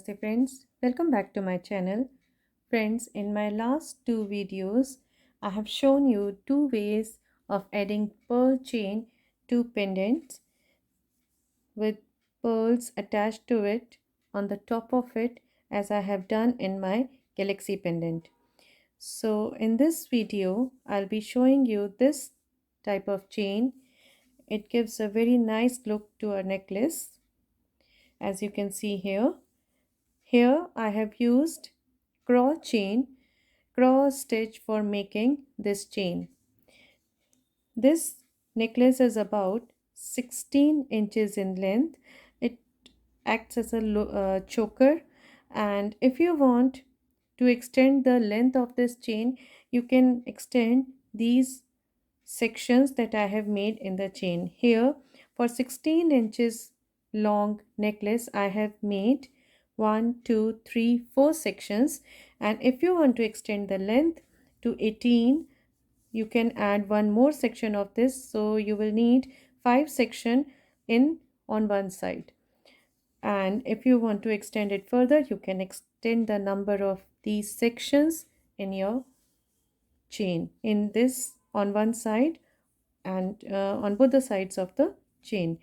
Namaste friends, welcome back to my channel. Friends, in my last two videos, I have shown you two ways of adding pearl chain to pendants with pearls attached to it on the top of it, as I have done in my galaxy pendant. So in this video, I'll be showing you this type of chain. It gives a very nice look to a necklace, as you can see here. Here I have used CRAW stitch for making this chain. This necklace is about 16 inches in length. It acts as a choker, and if you want to extend the length of this chain, you can extend these sections that I have made in the chain. Here for 16 inches long necklace, I have made 1 2 3 4 sections, and if you want to extend the length to 18, you can add one more section of this, so you will need 5 section in on one side. And if you want to extend it further, you can extend the number of these sections in your chain in this on one side and on both the sides of the chain.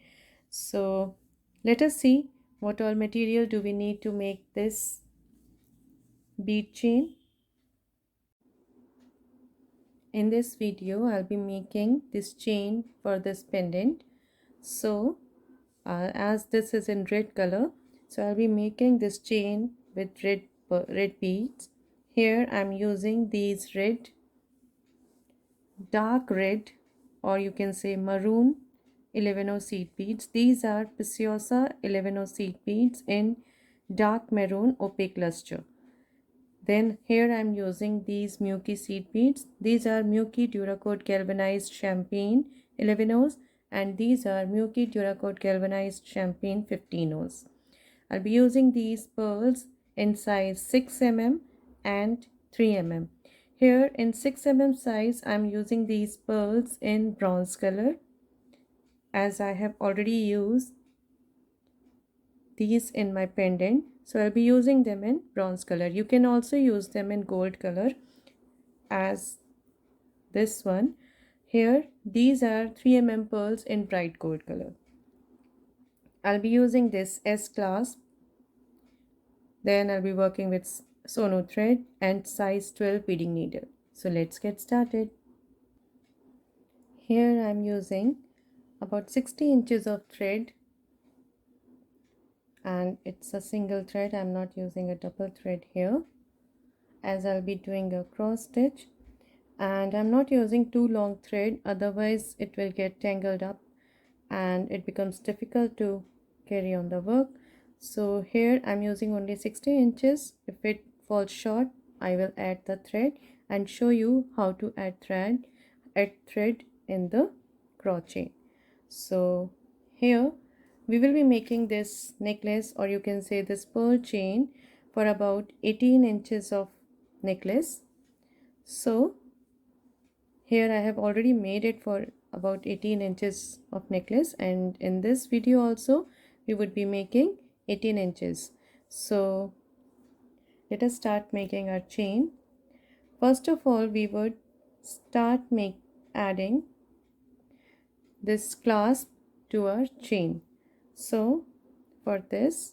So let us see what all material do we need to make this bead chain. In this video, I'll be making this chain for this pendant. So as this is in red color, so I'll be making this chain with red beads. Here I'm using these dark red, or you can say maroon 11O seed beads. These are Preciosa 11O seed beads in dark maroon opaque luster. Then here I am using these Miyuki seed beads. These are Miyuki Duracoat Galvanized Champagne 11Os, and these are Miyuki Duracoat Galvanized Champagne 15Os. I'll be using these pearls in size 6 mm and 3 mm. Here in 6 mm size, I'm using these pearls in bronze color, as I have already used these in my pendant. So I'll be using them in bronze color. You can also use them in gold color, as this one. Here these are 3 mm pearls in bright gold color. I'll be using this S clasp. Then I'll be working with sono thread and size 12 beading needle. So let's get started. Here I'm using about 60 inches of thread, and it's a single thread. I'm not using a double thread here, as I'll be doing a cross stitch, and I'm not using too long thread, otherwise it will get tangled up and it becomes difficult to carry on the work. So here I'm using only 60 inches. If it falls short, I will add the thread and show you how to add thread in the CRAW chain. So here we will be making this necklace, or you can say this pearl chain, for about 18 inches of necklace. So here I have already made it for about 18 inches of necklace, and in this video also we would be making 18 inches. So let us start making our chain. First of all, we would start adding this clasp to our chain. So for this,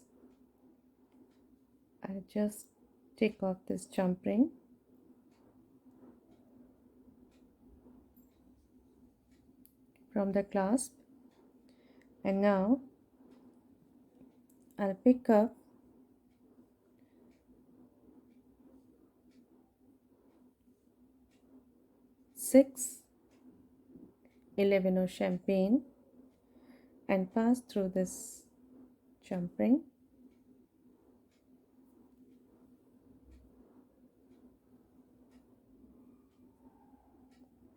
I just take off this jump ring from the clasp, and now I'll pick up six 11O champagne and pass through this jump ring,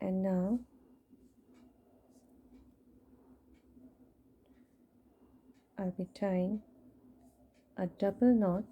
and now I'll be tying a double knot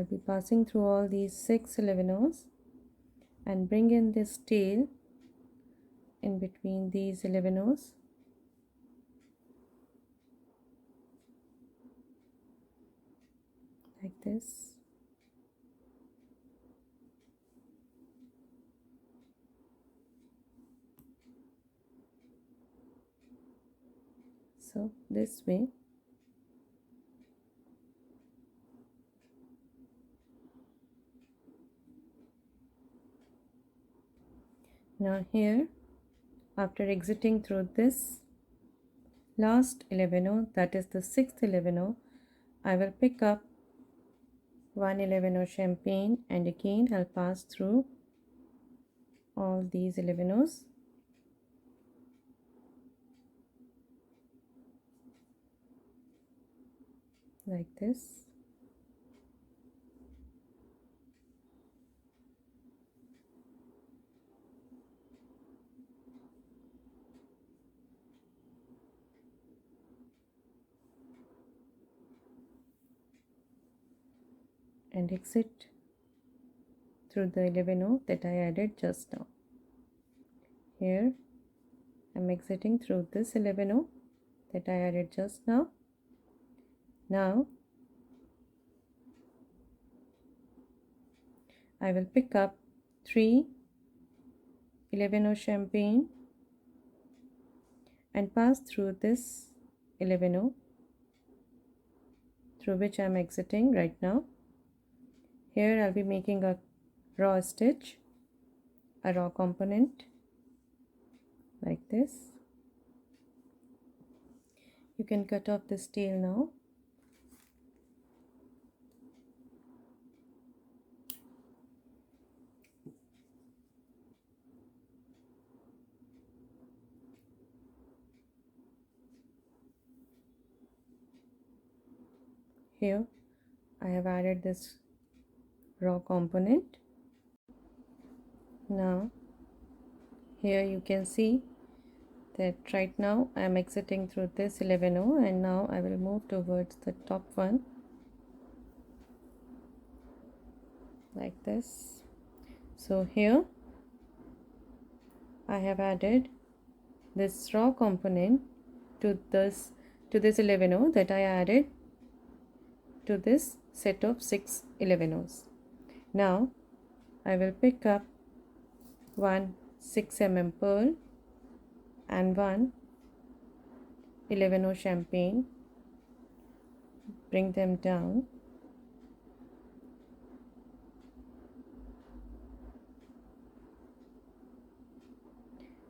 I'll be passing through all these 6 leaveners and bring in this tail in between these leaveners. Like this. So this way. Now here, after exiting through this last leavener, that is the 6th leavener, I will pick up 1 leavener champagne and again I'll pass through all these leaveners. Like this. And exit through the leavener that I added just now. Here I'm exiting through this leavener that I added just now. Now I will pick up 3 leavener champagne and pass through this leavener through which I am exiting right now. Here I'll be making a raw stitch, a raw component like this. You can cut off this tail now. Here I have added this raw component. Now here you can see that right now I am exiting through this leavener and now I will move towards the top one like this. So here I have added this raw component to this leavener that I added to this set of 6 leaveners. Now I will pick up one 6 mm pearl and one leavener champagne, bring them down,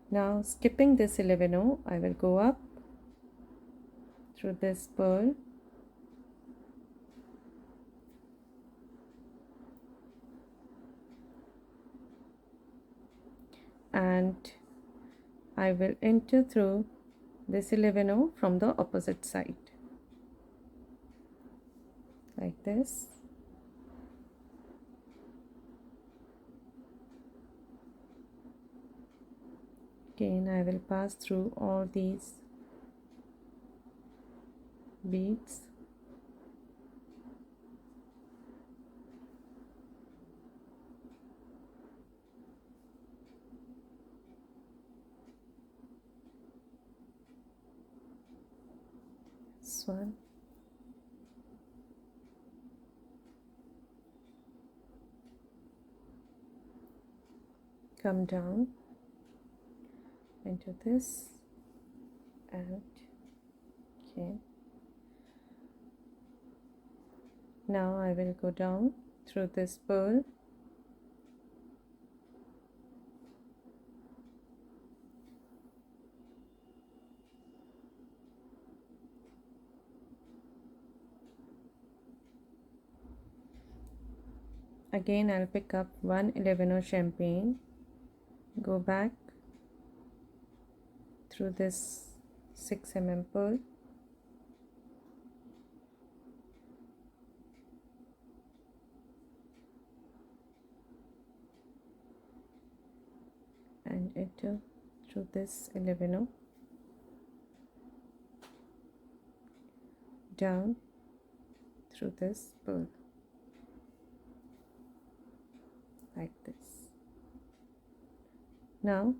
now skipping this leavener I will go up through this pearl and I will enter through this leavener from the opposite side like this. Again I will pass through all these beads. This one. Come down into this and okay. Now I will go down through this pearl again. I'll pick up one leavener champagne, go back through this 6 mm pearl and enter through this leavener down through this pearl. like this. Now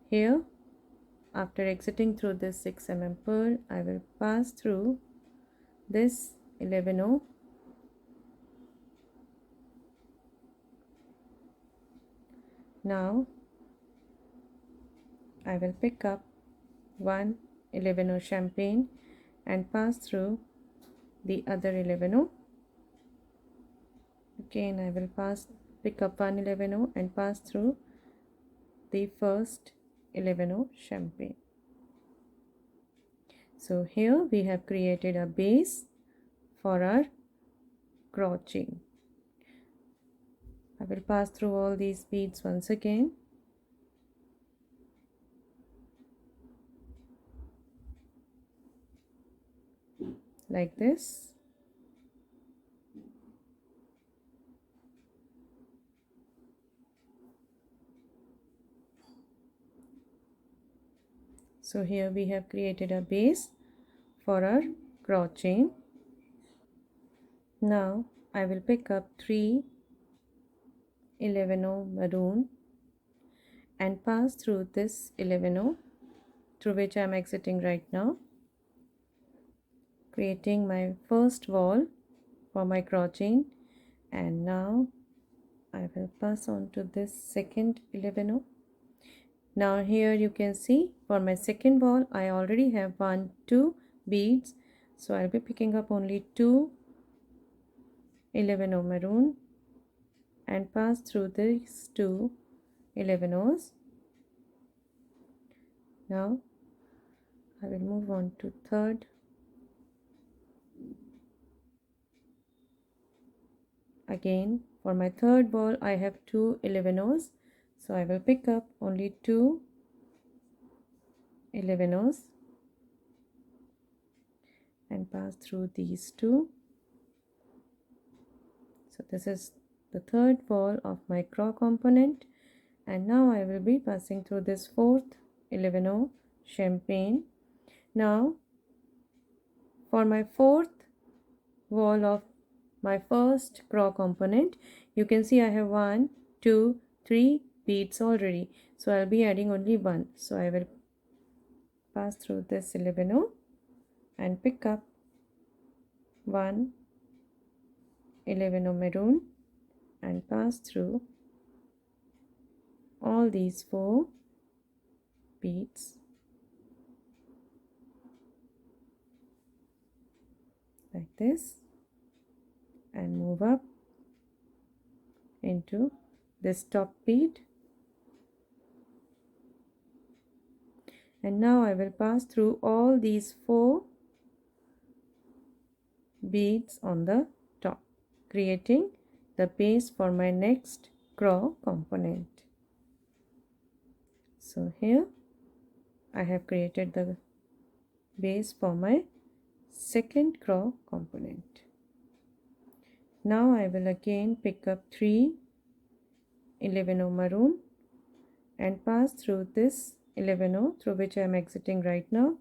here, after exiting through this 6 mm pearl, I will pass through this 11/0. Now I will pick up one 11/0 champagne and pass through the other 11/0. Again I will pick up one 11/0 and pass through the first 11/0 champagne. So here we have created a base for our CRAW chain. I will pass through all these beads once again. Like this. So here we have created a base for our CRAW chain. Now I will pick up 3 11/0 maroon and pass through this 11/0 through which I am exiting right now, creating my first wall for my CRAW chain. And now I will pass on to this second 11/0. Now here you can see for my second wall I already have 2 beads, so I'll be picking up only 2 11/0 maroon and pass through these 2 11/0s. Now I will move on to third. Again for my third wall I have 2 11/0s, so I will pick up only 2 11/0s and pass through these 2. So this is the third wall of my CRAW component, and now I will be passing through this fourth 11/0 champagne. Now for my fourth wall of my first CRAW component, you can see I have 1 2 3 beads already, so I'll be adding only 1. So I will pass through this 11/0 and pick up 1 11/0 maroon and pass through all these 4 beads like this and move up into this top bead. And now I will pass through all these 4 beads on the top, creating the base for my next CRAW component. So here I have created the base for my second CRAW component. Now I will again pick up 3 11/0 maroon and pass through this 11/0 through which I am exiting right now.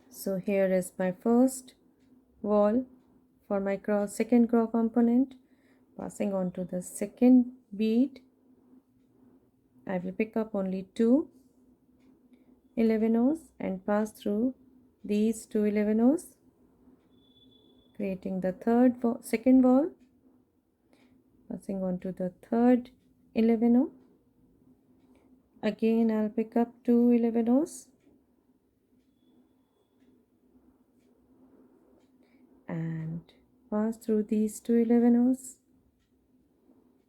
So here is my first wall for my second CRAW component. Passing on to the second bead, I will pick up only 2 11/0s and pass through these 2 11/0s, creating the second wall. Passing on to the third 11/0. Again I'll pick up 2 11/0s and pass through these 2 11/0s.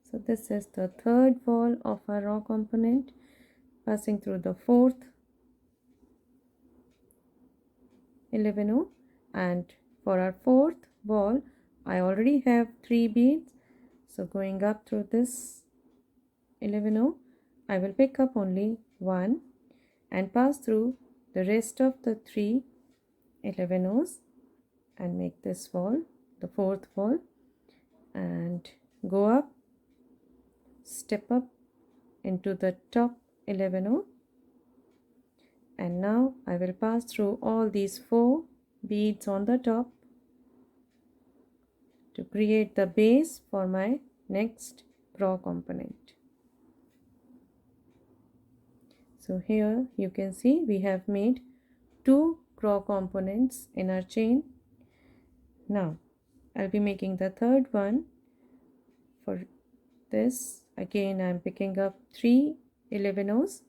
So this is the third wall of our raw component. Passing through the fourth 11/0, and for our fourth wall I already have 3 beads, so going up through this 11/0 I will pick up only 1 and pass through the rest of the 3 11/0s and make this wall the fourth wall, and go up, step up into the top 11/0, and now I will pass through all these 4 beads on the top to create the base for my next CRAW component. So here you can see we have made 2 CRAW components in our chain. Now I'll be making the third one. For this, again I'm picking up 3 11-Os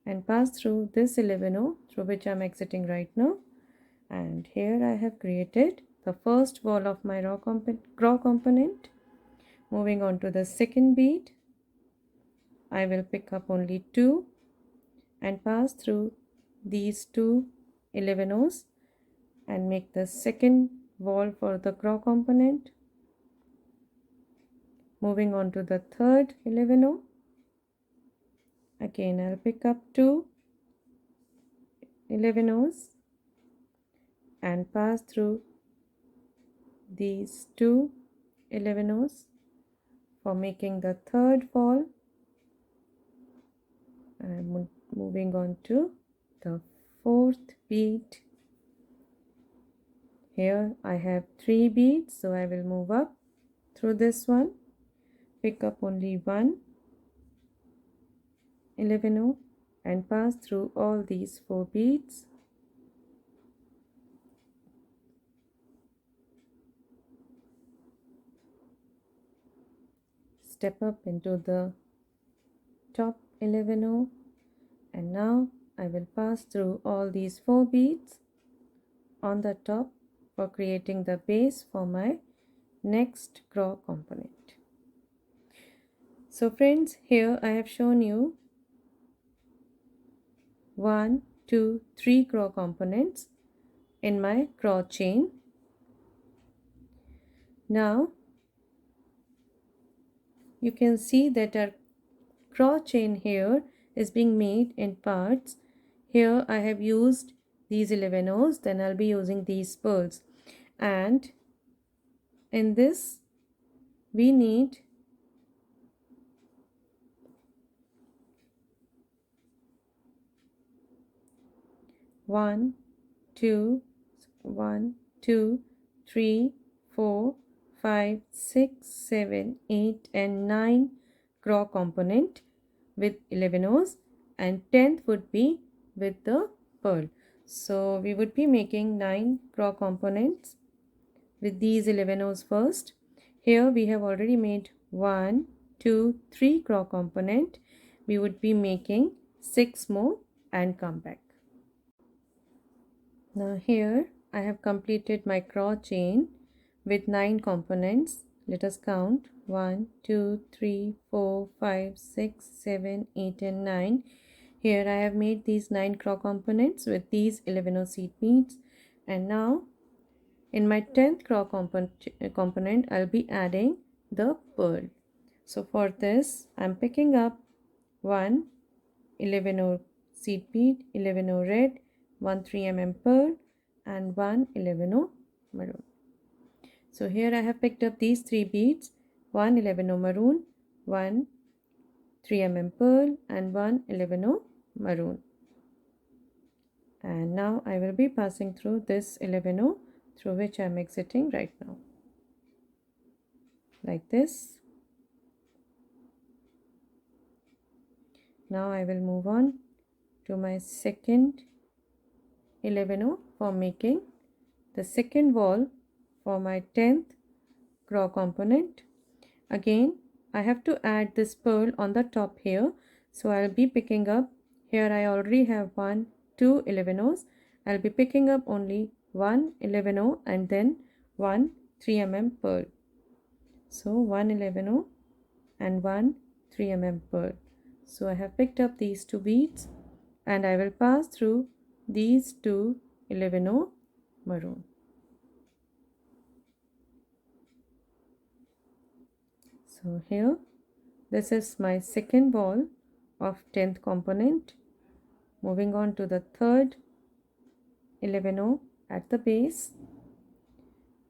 and pass through this 11-O through which I'm exiting right now. And here I have created the first wall of my CRAW component. Moving on to the second bead, I will pick up only 2 and pass through these 2 11-Os and make the second wall for the CRAW component. Moving on to the third 11-O, again I'll pick up 2 11-Os and pass through these 2 11-Os for making the third wall. I'm moving on to the fourth bead. Here I have 3 beads, so I will move up through this one, pick up only 1 11-O and pass through all these 4 beads. Step up into the top 11-O, and now I will pass through all these 4 beads on the top for creating the base for my next CRAW component. So friends, here I have shown you 1, 2, 3 CRAW components in my CRAW chain. Now you can see that our CRAW chain here is being made in parts. Here I have used these 11-Os, then I'll be using these pearls, and in this we need 1, 2, 1, 2, 3, 4, 5, 6, 7, 8 and 9 CRAW component with 11-Os, and 10th would be with the pearl. So we would be making 9 CRAW components with these 11-Os first. Here we have already made 1, 2, 3 CRAW component. We would be making 6 more and come back. Now here I have completed my CRAW chain with 9 components. Let us count: 1, 2, 3, 4, 5, 6, 7, 8 and 9. Here I have made these 9 CRAW components with these 11-O seed beads, and now in my 10th CRAW component I'll be adding the pearl. So for this I'm picking up 1 11-O seed bead, 11-O red, 1 3mm pearl and 1 11-O maroon. So here I have picked up these 3 beads, 1 11-O maroon, 1 3mm pearl and 1 11-O maroon. And now I will be passing through this 11-O through which I am exiting right now, like this. Now I will move on to my second 11-O for making the second wall for my 10th CRAW component. Again I have to add this pearl on the top here, so I'll be picking up, here I already have 1, 2 11-Os. I'll be picking up only 1 11-O and then 1 3mm pearl. So 1 11-O and 1 3mm pearl. So I have picked up these 2 beads and I will pass through these 2 11-O maroon. So here this is my second wall of 10th component. Moving on to the third 11-O at the base.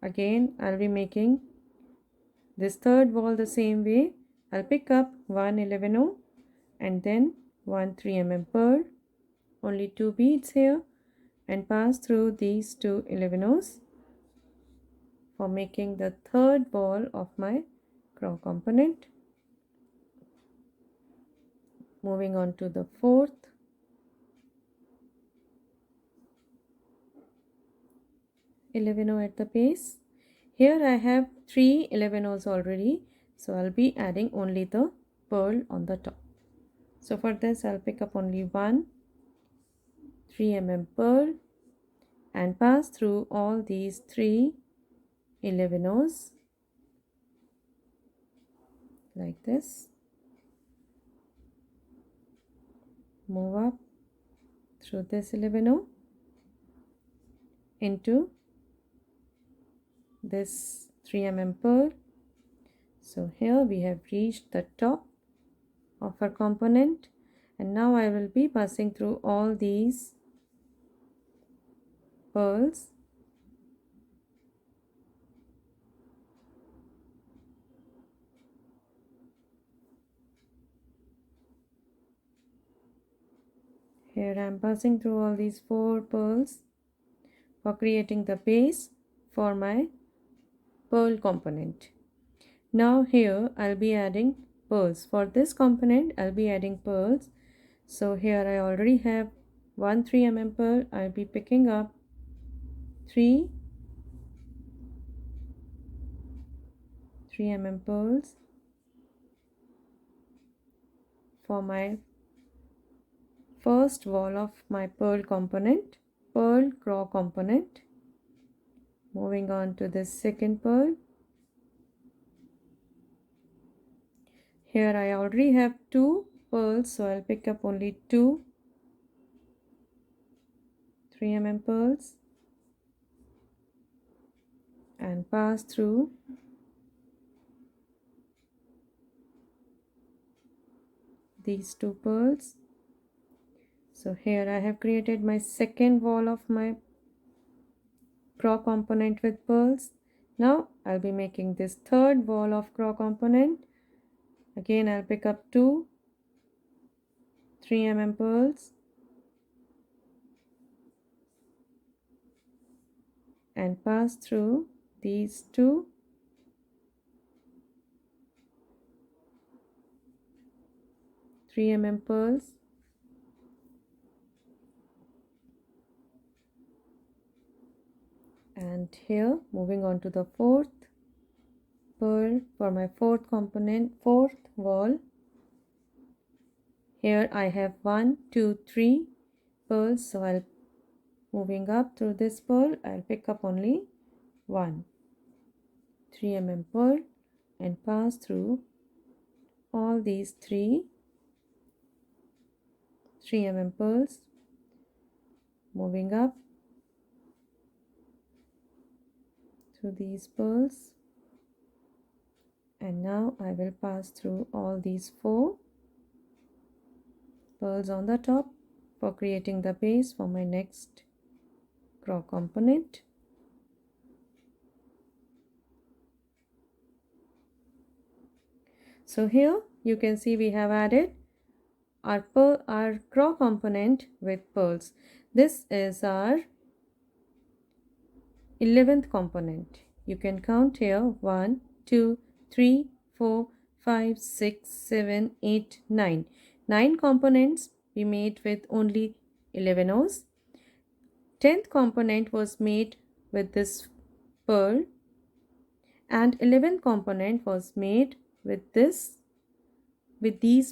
Again I'll be making this third wall the same way. I'll pick up 1 11-O and then 1 3mm pearl, only 2 beads here, and pass through these 2 11-Os for making the third wall of my CRAW component. Moving on to the fourth. $11 at the base. Here I have 3 $11s already, so I'll be adding only the pearl on the top. So for this I'll pick up only one 3 mm pearl and pass through all these 3 $11s like this. Move up through this 11 into this 3 mm pearl. So here we have reached the top of our component, and now I will be passing through all these pearls here. I am passing through all these 4 pearls for creating the base for my pearl component. Now here I'll be adding pearls. For this component I'll be adding pearls. So here I already have one 3 mm pearl. I'll be picking up 3 3 mm pearls for my first wall of my pearl component, pearl CRAW component. Moving on to this second pearl. Here I already have 2 pearls, so I'll pick up only 2 3 mm pearls and pass through these 2 pearls. So here I have created my second wall of my CRAW component with pearls. Now I'll be making this third wall of CRAW component. Again I'll pick up 2 3 mm pearls and pass through these 2 3 mm pearls and here moving on to the fourth pearl for my fourth component, fourth wall. Here I have 1 2 3 pearls, so I'll moving up through this pearl, I'll pick up only 1 3 mm pearl and pass through all these 3 mm pearls. Moving up through these pearls, and now I will pass through all these 4 pearls on the top for creating the base for my next CRAW component. So here you can see we have added our CRAW component with pearls. This is our 11th component. You can count here 1 2 3 4 5 6 7 8 9. 9 components we made with only 11 O's. 10th component was made with this pearl, and 11th component was made with these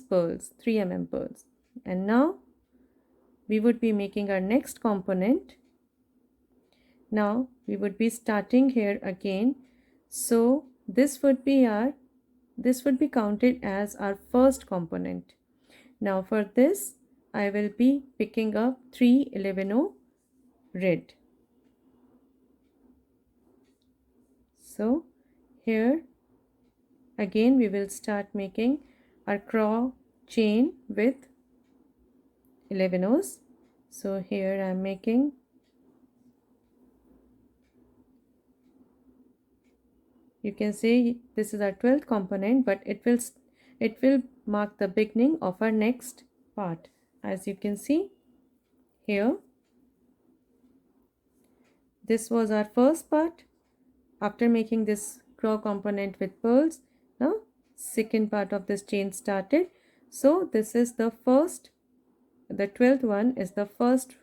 pearls, 3 mm pearls. And now we would be making our next component. Now we would be starting here again, so this would be counted as our first component. Now for this I will be picking up 3 11O red. So here again we will start making our CRAW chain with 11 O's. So here I am making you can say this is our 12th component, but it will mark the beginning of our next part. As you can see here, this was our first part. After making this CRAW component with pearls, Now second part of this chain started. So this is the first, the 12th one is the first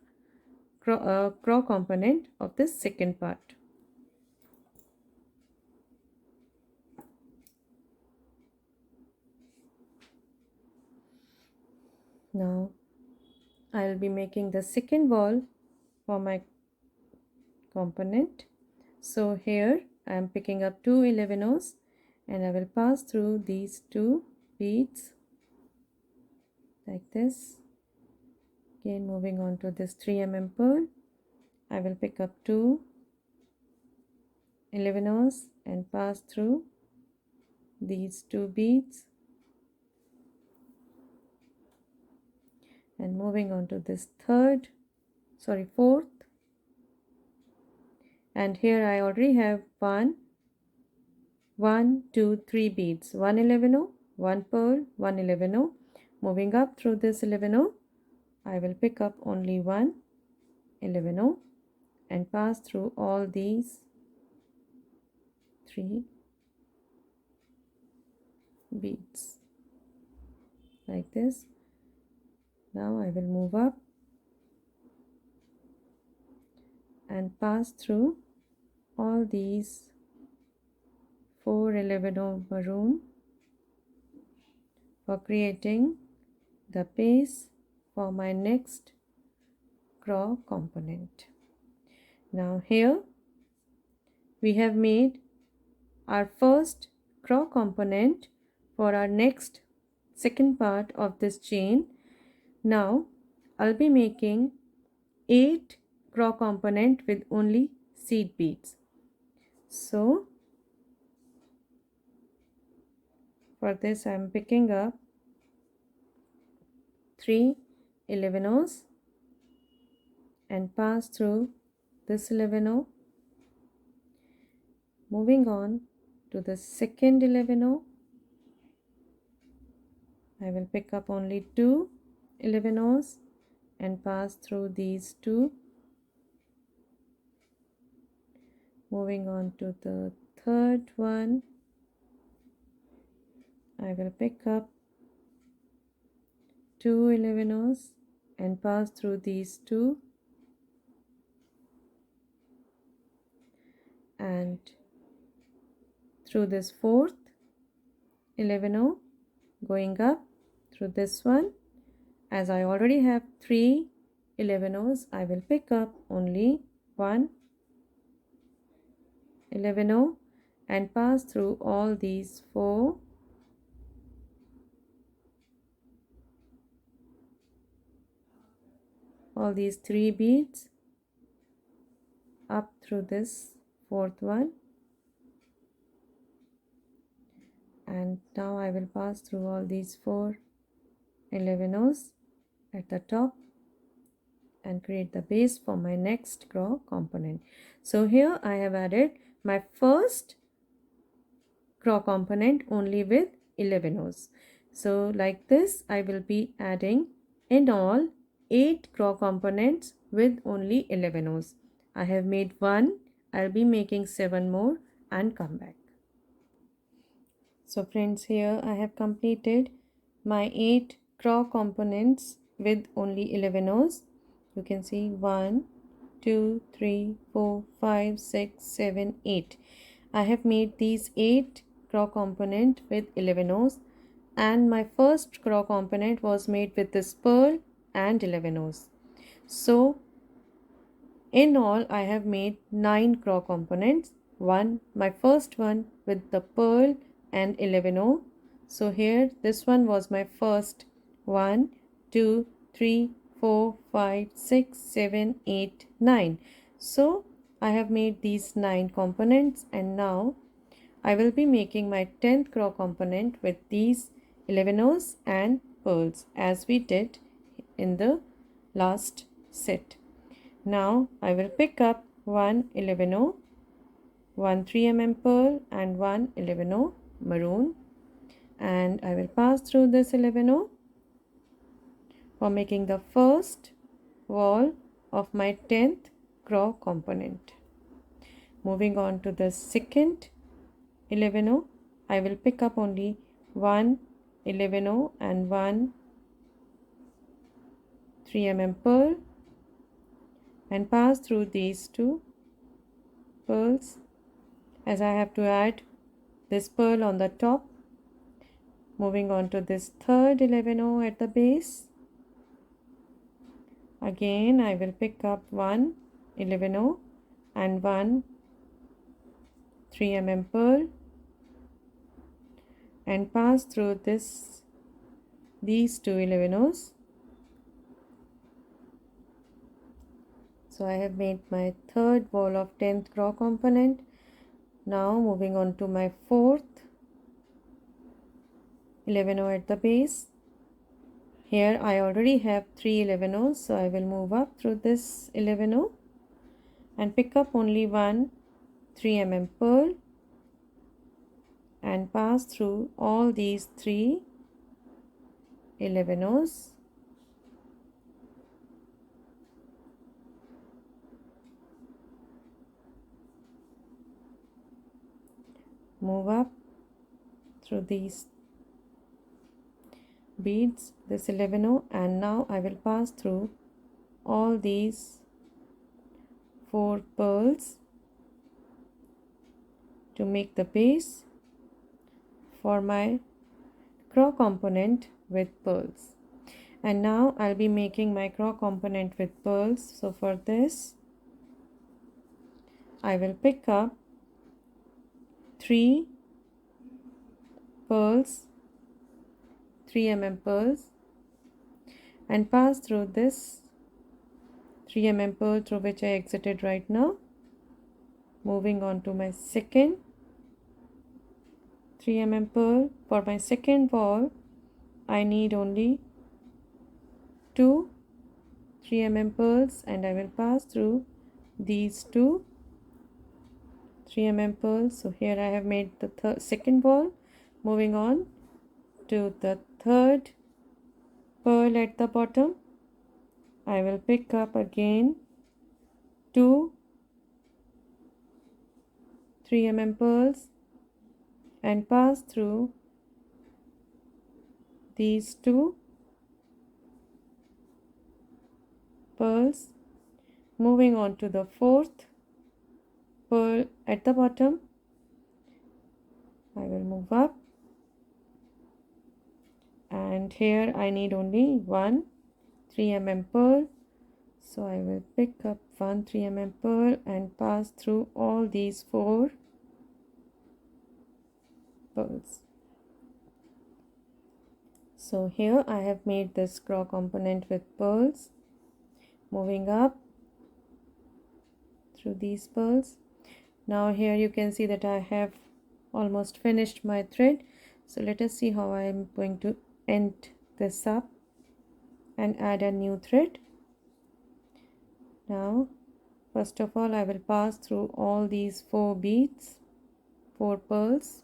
CRAW component of this second part. Now I will be making the second wall for my component. So here I am picking up two 11-ohs and I will pass through these two beads like this. Again moving on to this 3 pearl, I will pick up two 11-ohs and pass through these two beads, and moving on to this fourth, and here I already have one, two, three beads, one 11-oh, one pearl, one 11-oh. Moving up through this 11-oh, I will pick up only one 11-oh and pass through all these three beads like this. Now I will move up and pass through all these four 11-oh maroon for creating the base for my next CRAW component. Now here we have made our first CRAW component for our next second part of this chain. Now I'll be making 8 CRAW component with only seed beads. So for this I am picking up 3 11-ohs and pass through this 11-oh. Moving on to the second 11-oh, I will pick up only two 11-ohs and pass through these two. Moving on to the third one, I will pick up two 11-ohs and pass through these two, and through this fourth 11-oh, going up through this one. As I already have three 11-ohs, I will pick up only one 11-oh and pass through all these four, all these three beads up through this fourth one, and now I will pass through all these four 11-ohs at the top and create the base for my next CRAW component. So here I have added my first CRAW component only with 11-ohs. So like this I will be adding in all 8 CRAW components with only 11-ohs. I have made one, I'll be making 7 more and come back. So friends, here I have completed my 8 CRAW components with only 11-ohs. You can see 1, 2, 3, 4, 5, 6, 7, 8. I have made these 8 CRAW component with 11-ohs, and my first CRAW component was made with this pearl and 11-ohs. So in all I have made 9 CRAW components. My first one with the pearl and 11-oh. So here this one was my first. 1, 2, 3, 4, 5, 6, 7, 8, 9. So I have made these 9 components, and now I will be making my 10th CRAW component with these 11-ohs and pearls as we did in the last set. Now I will pick up one 11-oh, one 3 pearl and one 11-oh maroon, and I will pass through this 11-oh for making the first wall of my 10th CRAW component. Moving on to the second 11-oh, I will pick up only one 11 and one 3 pearl and pass through these two pearls, as I have to add this pearl on the top. Moving on to this third 11 at the base. Again I will pick up one 11 and one 3 pearl and pass through these two 11s. So I have made my third ball of 10th CRAW component. Now moving on to my fourth 11 at the base. Here I already have 3 11 so I will move up through this 11 and pick up only one 3 pearl and pass through all these 3 11s. Move up through these beads, this 11, and now I will pass through all these 4 pearls to make the base for my CRAW component with pearls. And now I'll be making my CRAW component with pearls. So for this I will pick up 3 pearls, 3 pearls, and pass through this 3 pearl through which I exited right now. Moving on to my second 3 pearl. For my second ball I need only 2 3 pearls and I will pass through these 2 3 pearls. So here I have made the second ball. Moving on to the third pearl at the bottom, I will pick up again 2 3 pearls and pass through these 2 pearls. Moving on to the fourth pearl at the bottom, I will move up, and here I need only one 3 pearl, so I will pick up one 3 pearl and pass through all these 4 pearls. So here I have made this CRAW component with pearls. Moving up through these pearls. Now here you can see that I have almost finished my thread. So let us see how I am going to end this up and add a new thread. Now first of all I will pass through all these 4 beads, 4 pearls.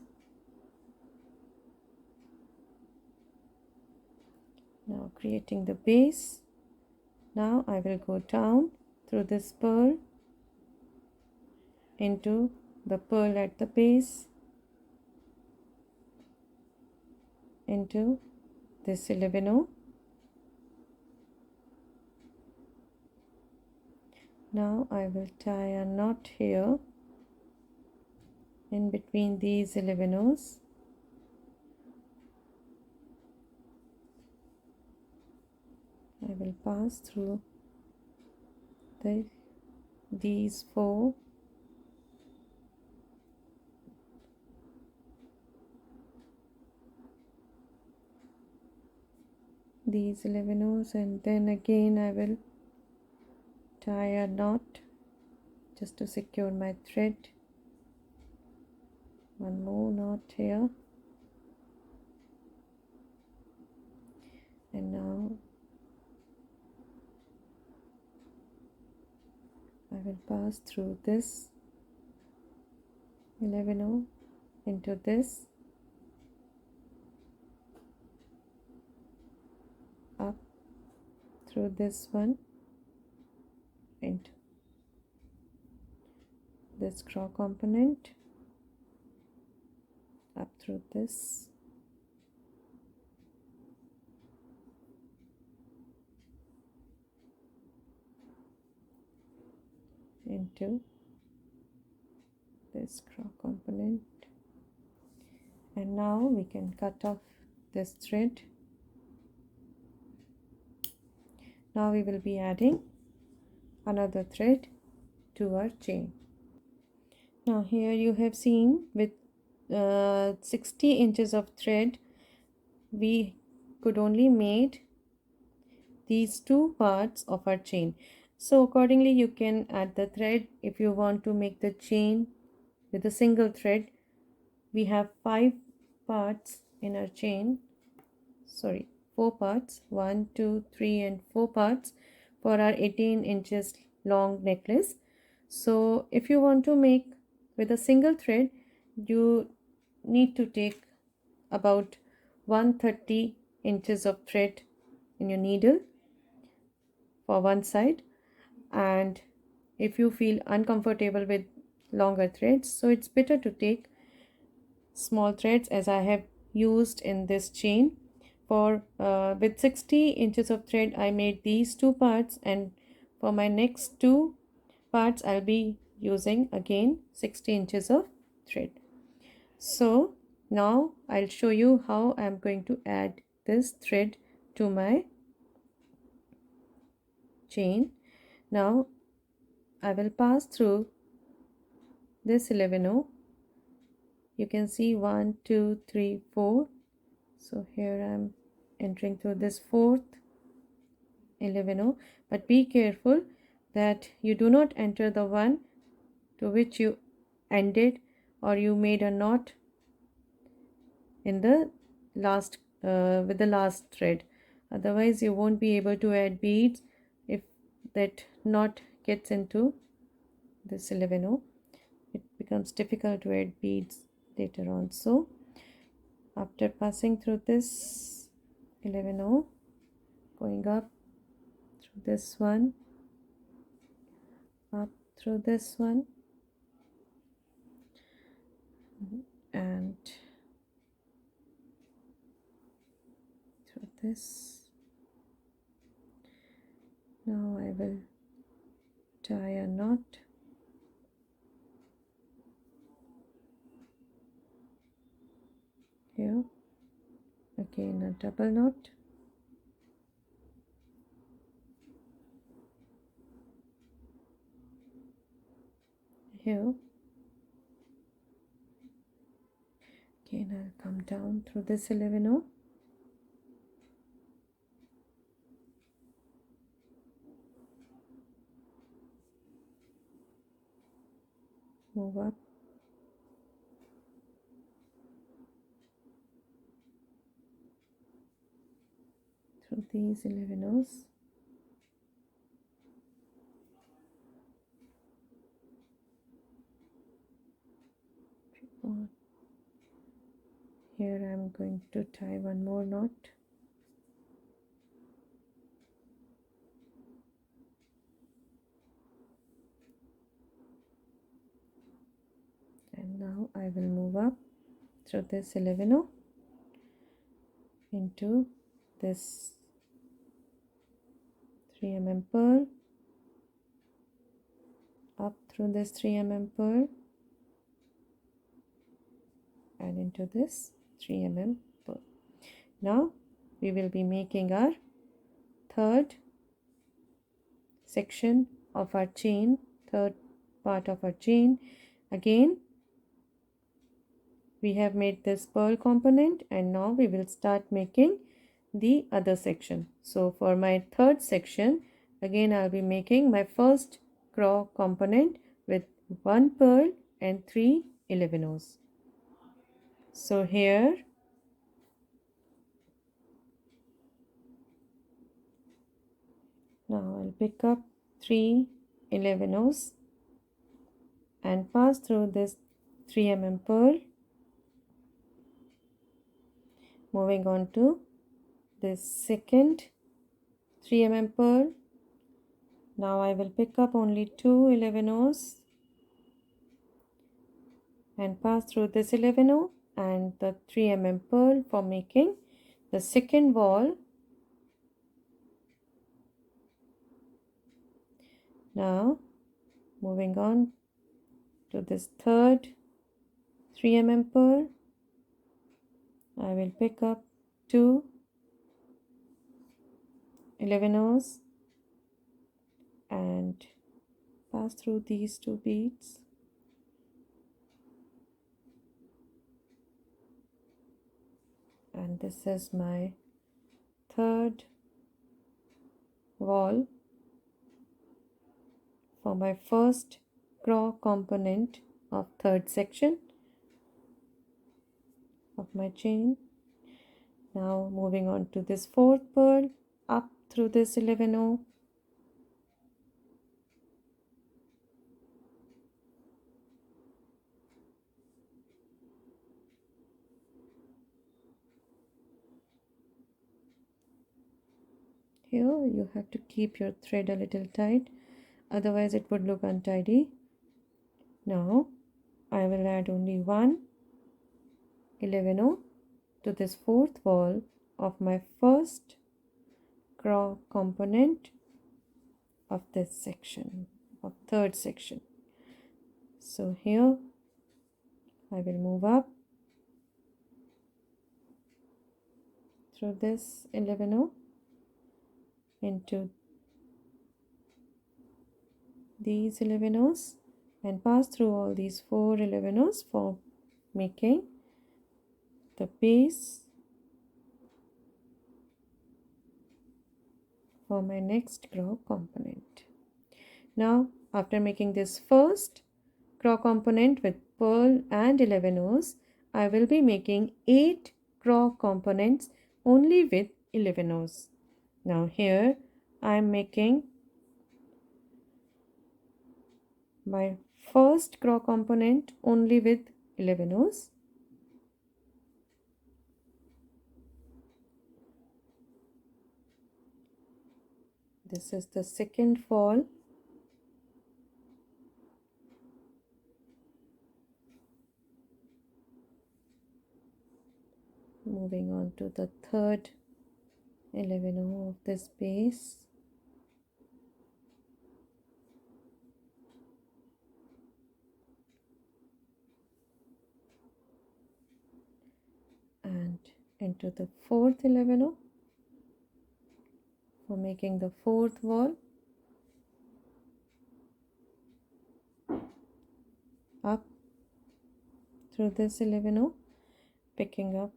Now creating the base. Now I will go down through this pearl into the pearl at the base, into this 11. Now I will tie a knot here in between these 11s. I will pass through these 4 these 11s, and then again I will tie a knot just to secure my thread. One more knot here, and now I will pass through this 11 into this, up through this one into this CRAW component, up through this, into this CRAW component, and now we can cut off this thread. Now we will be adding another thread to our chain. Now here you have seen with 60 inches of thread, we could only made these two parts of our chain. So accordingly you can add the thread if you want to make the chain with a single thread. We have 5 parts in our chain, sorry, 4 parts, 1 2 3 and 4 parts for our 18 inches long necklace. So if you want to make with a single thread, you need to take about 130 inches of thread in your needle for one side, and if you feel uncomfortable with longer threads, so it's better to take small threads as I have used in this chain. For with 60 inches of thread I made these 2 parts, and for my next 2 parts I'll be using again 60 inches of thread. So now I'll show you how I'm going to add this thread to my chain. Now I will pass through this 11-0. You can see 1 2 3 4. So here I'm entering through this 4th 11-0, but be careful that you do not enter the one to which you ended or you made a knot in the last with the last thread. Otherwise you won't be able to add beads if that knot gets into this 11-0. It becomes difficult to add beads later on. So after passing through this 11-0, going up through this one, up through this one, and through this. Now I will tie a knot. Here, again a double knot. Here, again I'll come down through this 11-0. Move up. Through these 11-0s. Here I'm going to tie one more knot. And now I will move up through this 11-0 into this 3 mm pearl, up through this 3 mm pearl, and into this 3 mm pearl. Now we will be making our third section of our chain, third part of our chain. Again we have made this pearl component, and now we will start making the other section. So for my third section, again I'll be making my first CRAW component with 1 pearl and 3 11-0s. So here now I'll pick up 3 11-0s and pass through this 3 mm pearl, moving on to this second 3 mm pearl. Now I will pick up only 2 11-0s and pass through this 11-0 and the 3 mm pearl for making the second wall. Now moving on to this third 3 mm pearl, I will pick up 2 11 and pass through these 2 beads, and this is my third wall for my first CRAW component of third section of my chain. Now moving on to this fourth pearl, up through this 11 here you have to keep your thread a little tight, otherwise it would look untidy. Now I will add only 1 11 to this fourth wall of my first CRAW component of this section of third section. So here I will move up through this 11 into these 11s and pass through all these 4 11s for making the base for my next CRAW component. Now after making this first CRAW component with pearl and 11 I will be making 8 CRAW components only with 11 Now here I am making my first CRAW component only with 11 This is the second fall. Moving on to the third 11 of this base. And into the fourth 11 for making the fourth wall. Up through this 11 picking up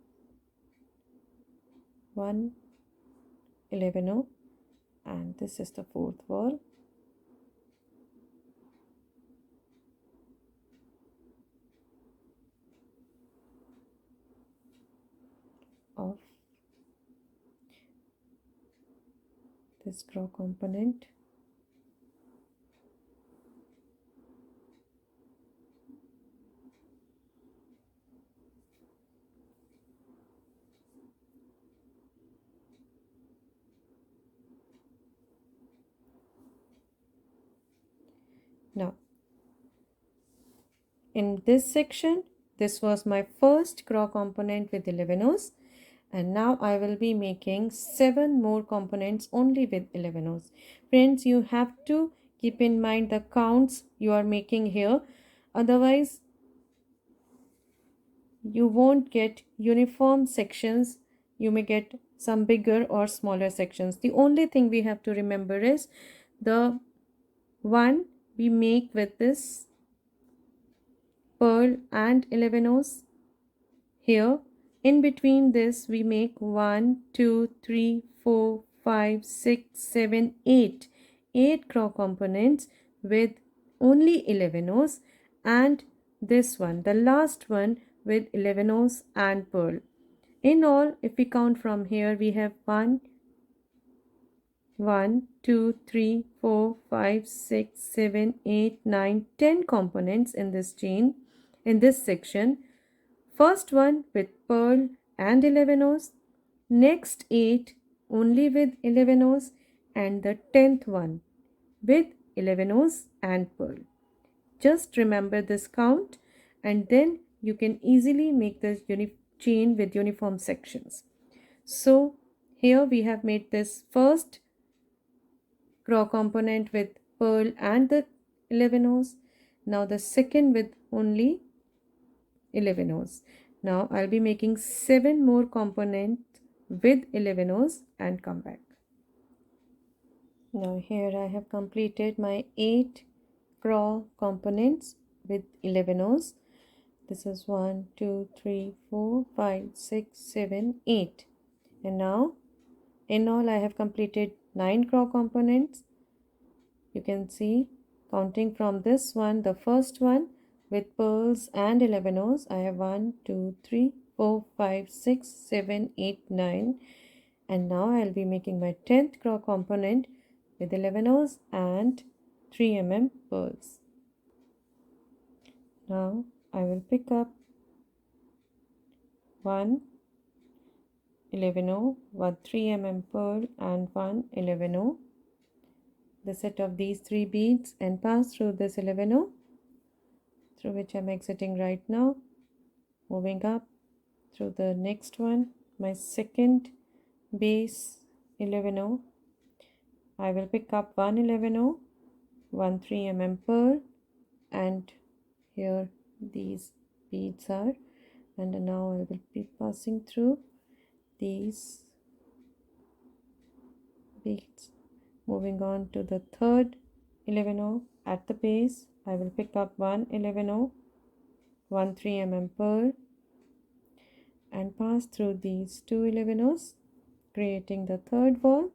1 11 and this is the fourth wall. Of this CRAW component. Now in this section, this was my first CRAW component with 11 and now I will be making 7 more components only with 11 Friends, you have to keep in mind the counts you are making here, otherwise you won't get uniform sections. You may get some bigger or smaller sections. The only thing we have to remember is the one we make with this pearl and 11 here. In between this we make 1 2 3 4 5 6 7 8 CRAW components with only 11 and this one, the last one, with 11 and pearl. In all, if we count from here, we have 1 2 3 4 5 6 7 8 9 10 components in this chain, in this section. First one with pearl and 11 next 8 only with 11 and the 10th one with 11 and pearl. Just remember this count and then you can easily make this chain with uniform sections. So here we have made this first CRAW component with pearl and the 11 O's. Now the second with only 11 O's. Now I'll be making 7 more components with 11 O's and come back. Now here I have completed my 8 CRAW components with 11 O's. This is 1, 2, 3, 4, 5, 6, 7, 8. And now in all I have completed 9 CRAW components. You can see counting from this one, the first one with pearls and 11 O's, I have 1, 2, 3, 4, 5, 6, 7, 8, 9. And now I'll be making my 10th CRAW component with 11 O's and 3 pearls. Now I will pick up 1 11 O, 1 3 pearl and 1 11 O. The set of these 3 beads and pass through this 11 O, through which I'm exiting right now, moving up through the next one, my second base 11 O. I will pick up 1 11 O, 1 3 pearl, and here these beads are, and now I will be passing through these beads. Moving on to the third 11 O, at the base I will pick up 1 11 O, 1 3 pearl, and pass through these 2 11 O's, creating the third wall.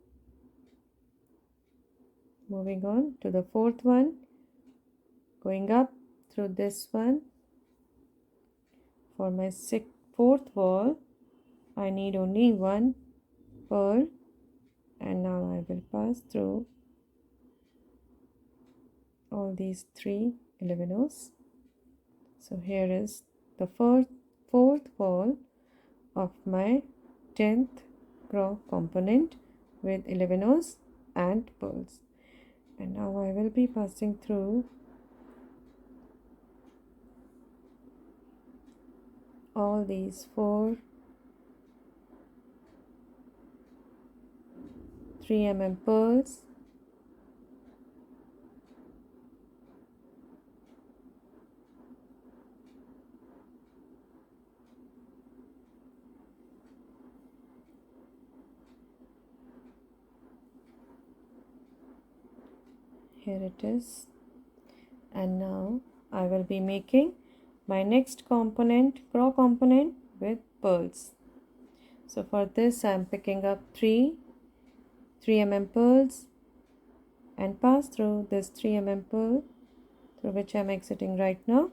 Moving on to the fourth one, going up through this one. For my fourth wall I need only 1 pearl, and now I will pass through all these 3 11 O's. So here is the fourth wall of my 10th CRAW component with 11 O's and pearls. And now I will be passing through all these 4 3 pearls, here it is. And now I will be making my next component, CRAW component with pearls. So for this I am picking up 3 pearls and pass through this 3 pearl, through which I am exiting right now.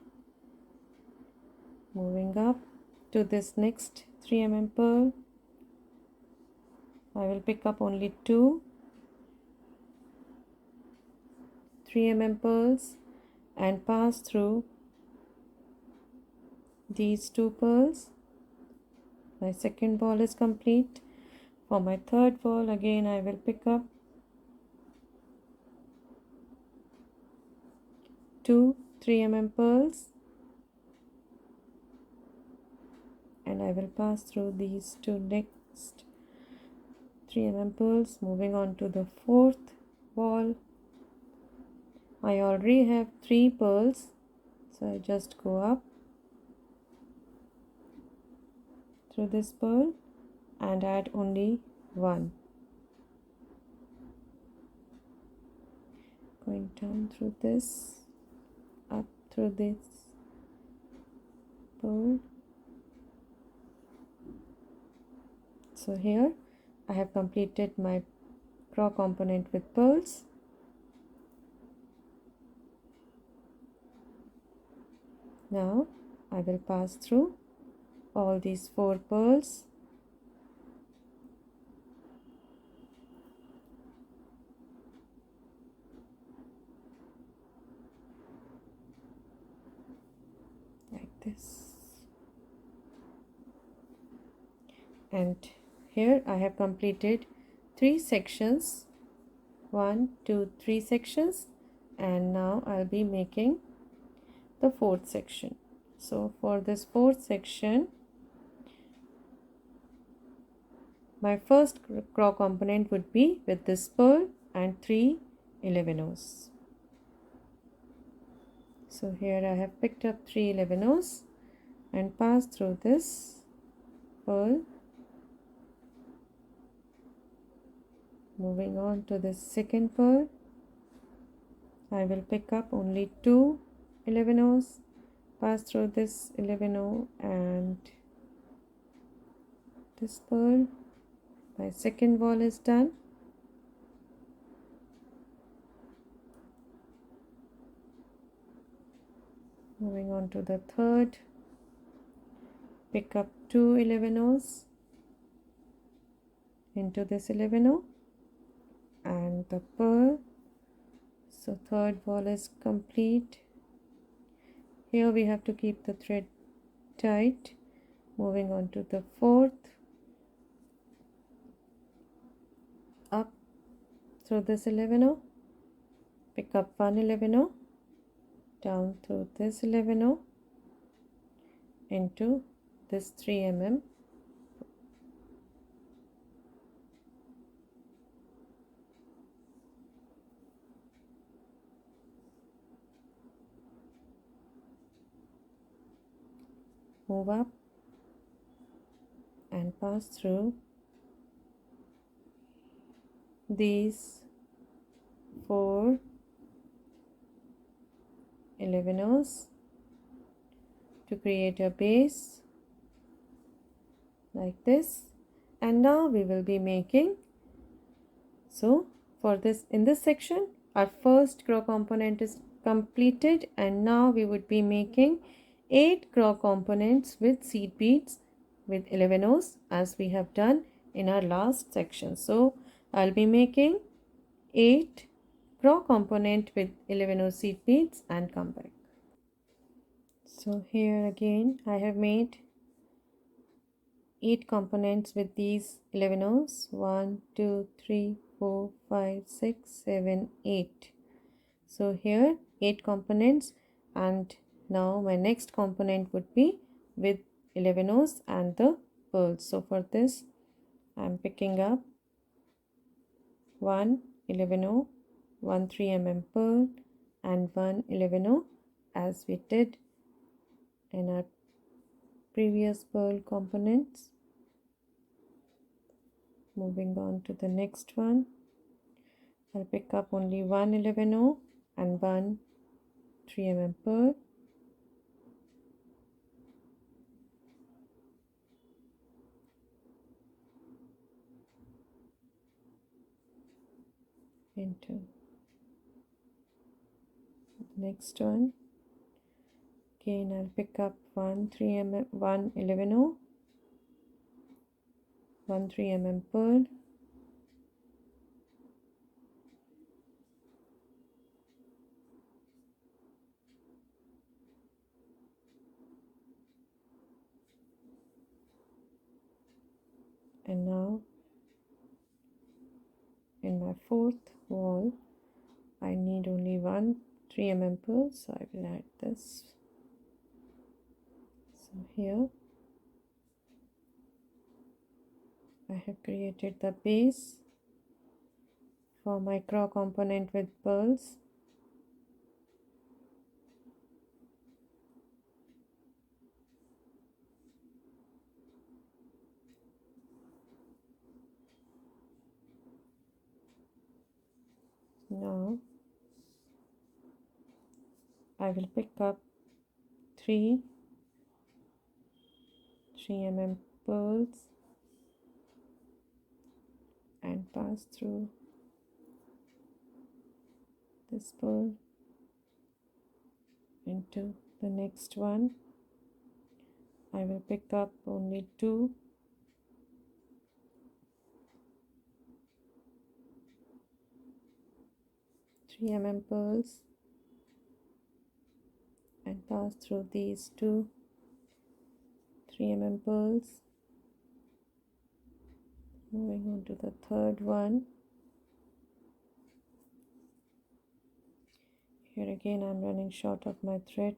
Moving up to this next 3 pearl, I will pick up only 2 3 pearls and pass through these 2 pearls. My second ball is complete. For my third ball, again I will pick up 2 3 pearls and I will pass through these 2 next 3 pearls. Moving on to the fourth ball, I already have 3 pearls, so I just go up through this pearl and add only 1. Going down through this, up through this pearl. So here I have completed my CRAW component with pearls. Now I will pass through all these 4 pearls like this, and here I have completed 3 sections, 1 2 3 sections, and now I'll be making the 4th section. So for this fourth section, my first CRAW component would be with this pearl and 3 11-ohs. So here I have picked up 3 11-ohs and passed through this pearl. Moving on to this second pearl, I will pick up only 2 11-ohs, pass through this 11-oh and this pearl. My second wall is done. Moving on to the third, pick up 2 11-ohs into this 11-oh and the pearl. So third wall is complete. Here we have to keep the thread tight. Moving on to the fourth, up through this 11-oh, pick up 1 11-oh, down through this 11-oh into this 3 mm. Move up and pass through these 4 11-ohs to create a base like this. And now we will be making, so for this, in this section our first CRAW component is completed, and now we would be making 8 CRAW components with seed beads with 11-ohs as we have done in our last section. So I'll be making 8 CRAW component with 11-oh seed beads and come back. So here again I have made 8 components with these 11-ohs. 1 2 3 4 5 6 7 8. So here 8 components, and now my next component would be with 11-ohs and the pearls. So for this I'm picking up 1 11-oh, 1 3 mm pearl and 1 11-oh as we did in our previous pearl components. Moving on to the next one, I'll pick up only 1 11-oh and 1 3 mm pearl, into the next one. Again I'll pick up 1 3 mm, 1 11-oh, 1 3 mm pearl, and now in my fourth wall I need only 1 3 mm pearl, so I will add this. So here I have created the base for my CRAW component with pearls. Now I will pick up 3 mm pearls and pass through this pearl into the next one. I will pick up only 2 3 mm pearls and pass through these 2 3 mm pearls. Moving on to the third one. Here again I'm running short of my thread.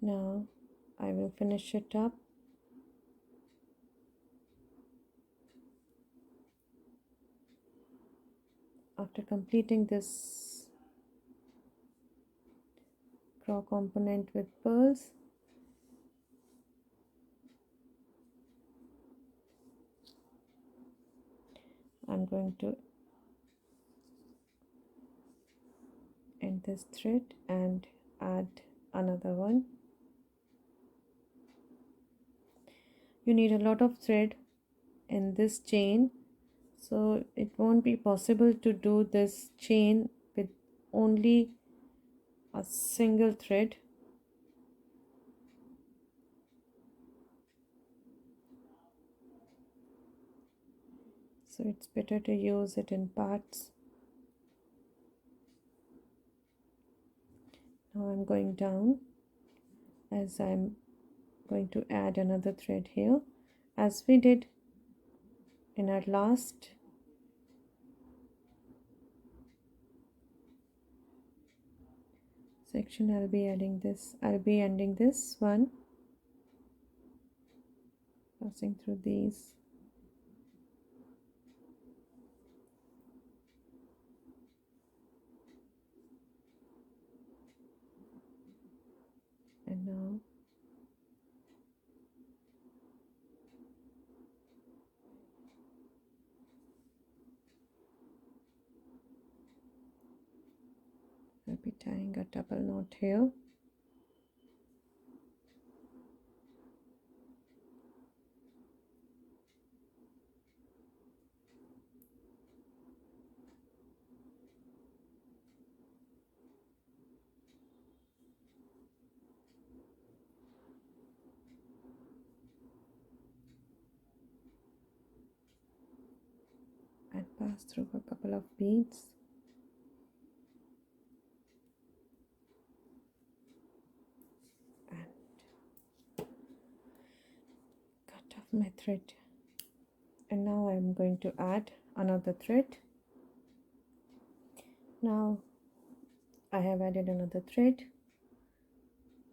Now I will finish it up. After completing this CRAW component with pearls, I'm going to end this thread and add another one. You need a lot of thread in this chain, so it won't be possible to do this chain with only a single thread. So it's better to use it in parts. Now I'm going down as I'm going to add another thread here, as we did in our last section. I'll be ending this one, passing through these. And now I'll be tying a double knot here. And pass through a couple of beads. And cut off my thread. And now I'm going to add another thread. Now I have added another thread.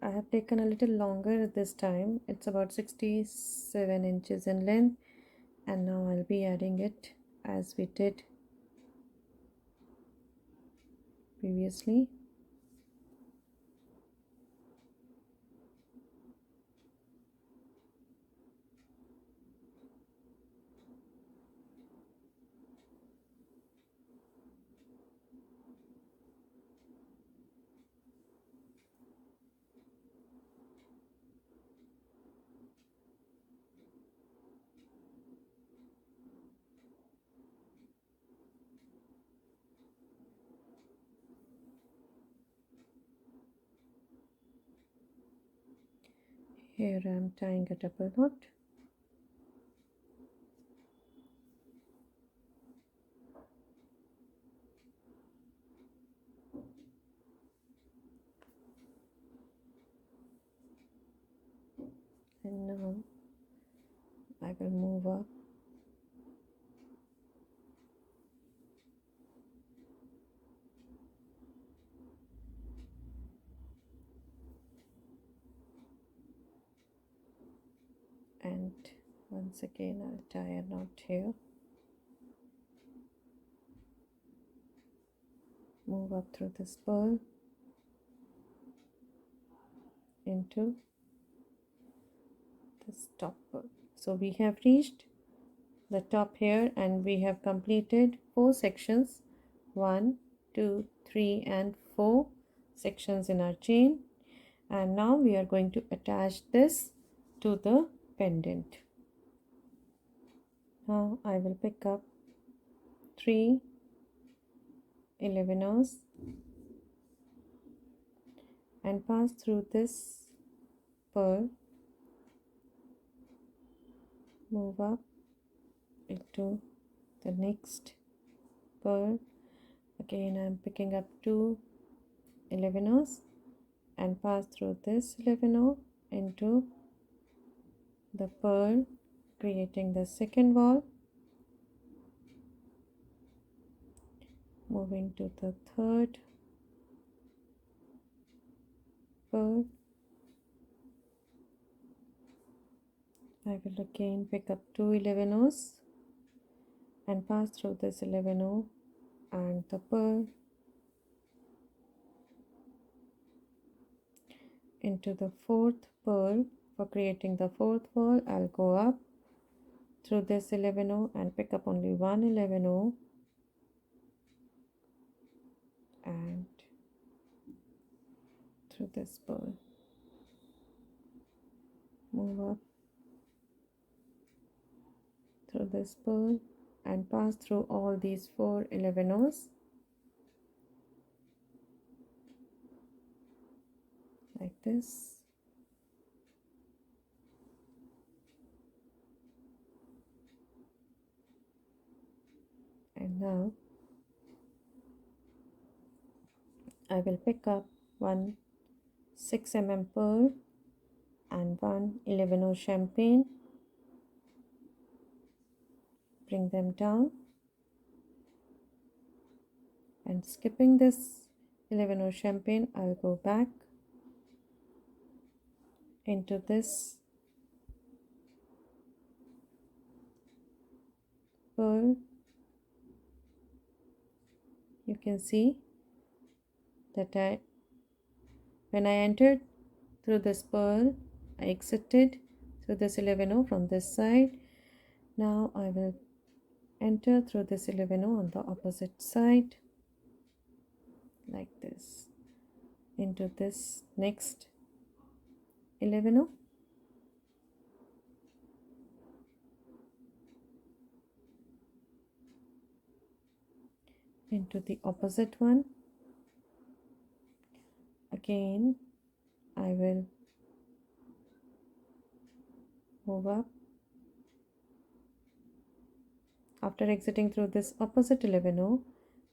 I have taken a little longer this time. It's about 67 inches in length, and now I'll be adding it as we did previously. Here I'm tying a double knot. And now I will move up and once again I'll tie a knot here, move up through this pearl into this top pearl. So we have reached the top here and we have completed 4 sections, 1 2 3 and 4 sections in our chain. And now we are going to attach this to the pendant. Now I will pick up 3 11ers and pass through this pearl, move up into the next pearl. Again I'm picking up 2 11ers and pass through this 11er into the pearl, creating the second wall, moving to the third pearl, I will again pick up 2 11-ohs and pass through this 11-oh and the pearl into the fourth pearl. For creating the fourth pearl, I'll go up through this 11-oh and pick up only one 11-oh and through this pearl, move up through this pearl and pass through all these 4 11-ohs like this. And now I will pick up one 6 mm pearl and one 11-oh champagne, bring them down, and skipping this 11-oh champagne, I'll go back into this pearl. You can see that when I entered through this pearl, I exited through this 11-oh from this side. Now I will enter through this 11-oh on the opposite side like this into this next 11-oh, into the opposite one. Again I will move up. After exiting through this opposite 11-oh,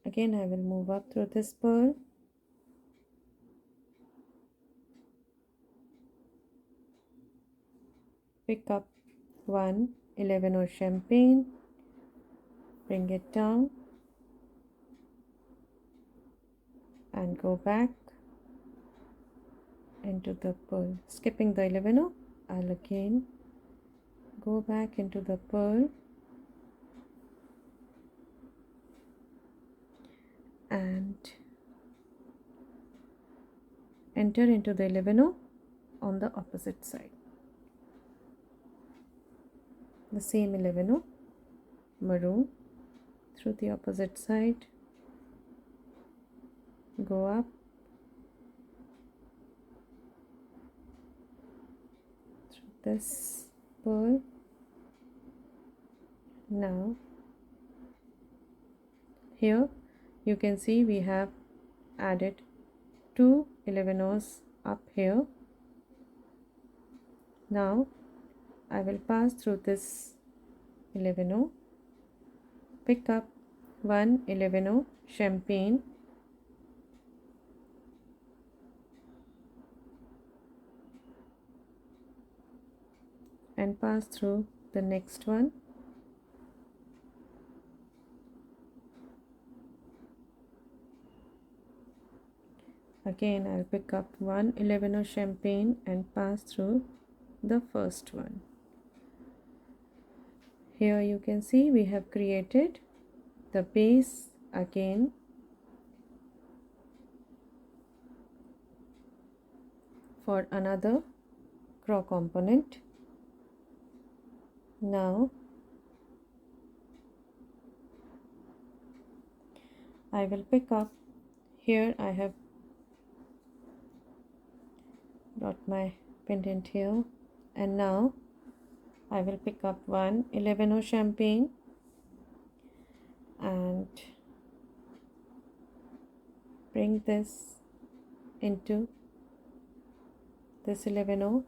again I will move up through this pearl, pick up one 11-oh champagne, bring it down and go back into the pearl. Skipping the 11-oh, I'll again go back into the pearl and enter into the 11-oh on the opposite side. The same 11-oh, maroon, through the opposite side, go up, through this pearl. Now here you can see we have added 2 11-ohs up here. Now I will pass through this 11-oh, pick up one 11-oh champagne, and pass through the next one. Again I'll pick up one 11-oh champagne and pass through the first one. Here you can see we have created the base again for another CRAW component. Now I will pick up, here I have got my pendant here, and now I will pick up one 11-oh champagne and bring this into this 11-oh,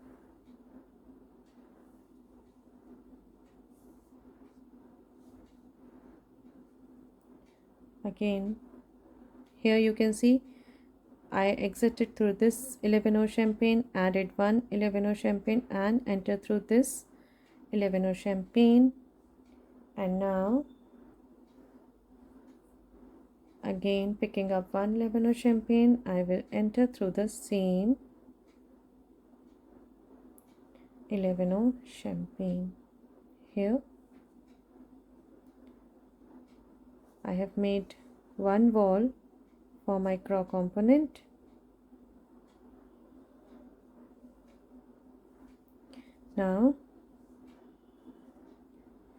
again here you can see I exited through this 11-oh champagne, added one 11-oh champagne and entered through this 11-oh champagne, and now again picking up one 11-oh champagne, I will enter through the same 11 champagne. Here I have made one wall for my CRAW component. Now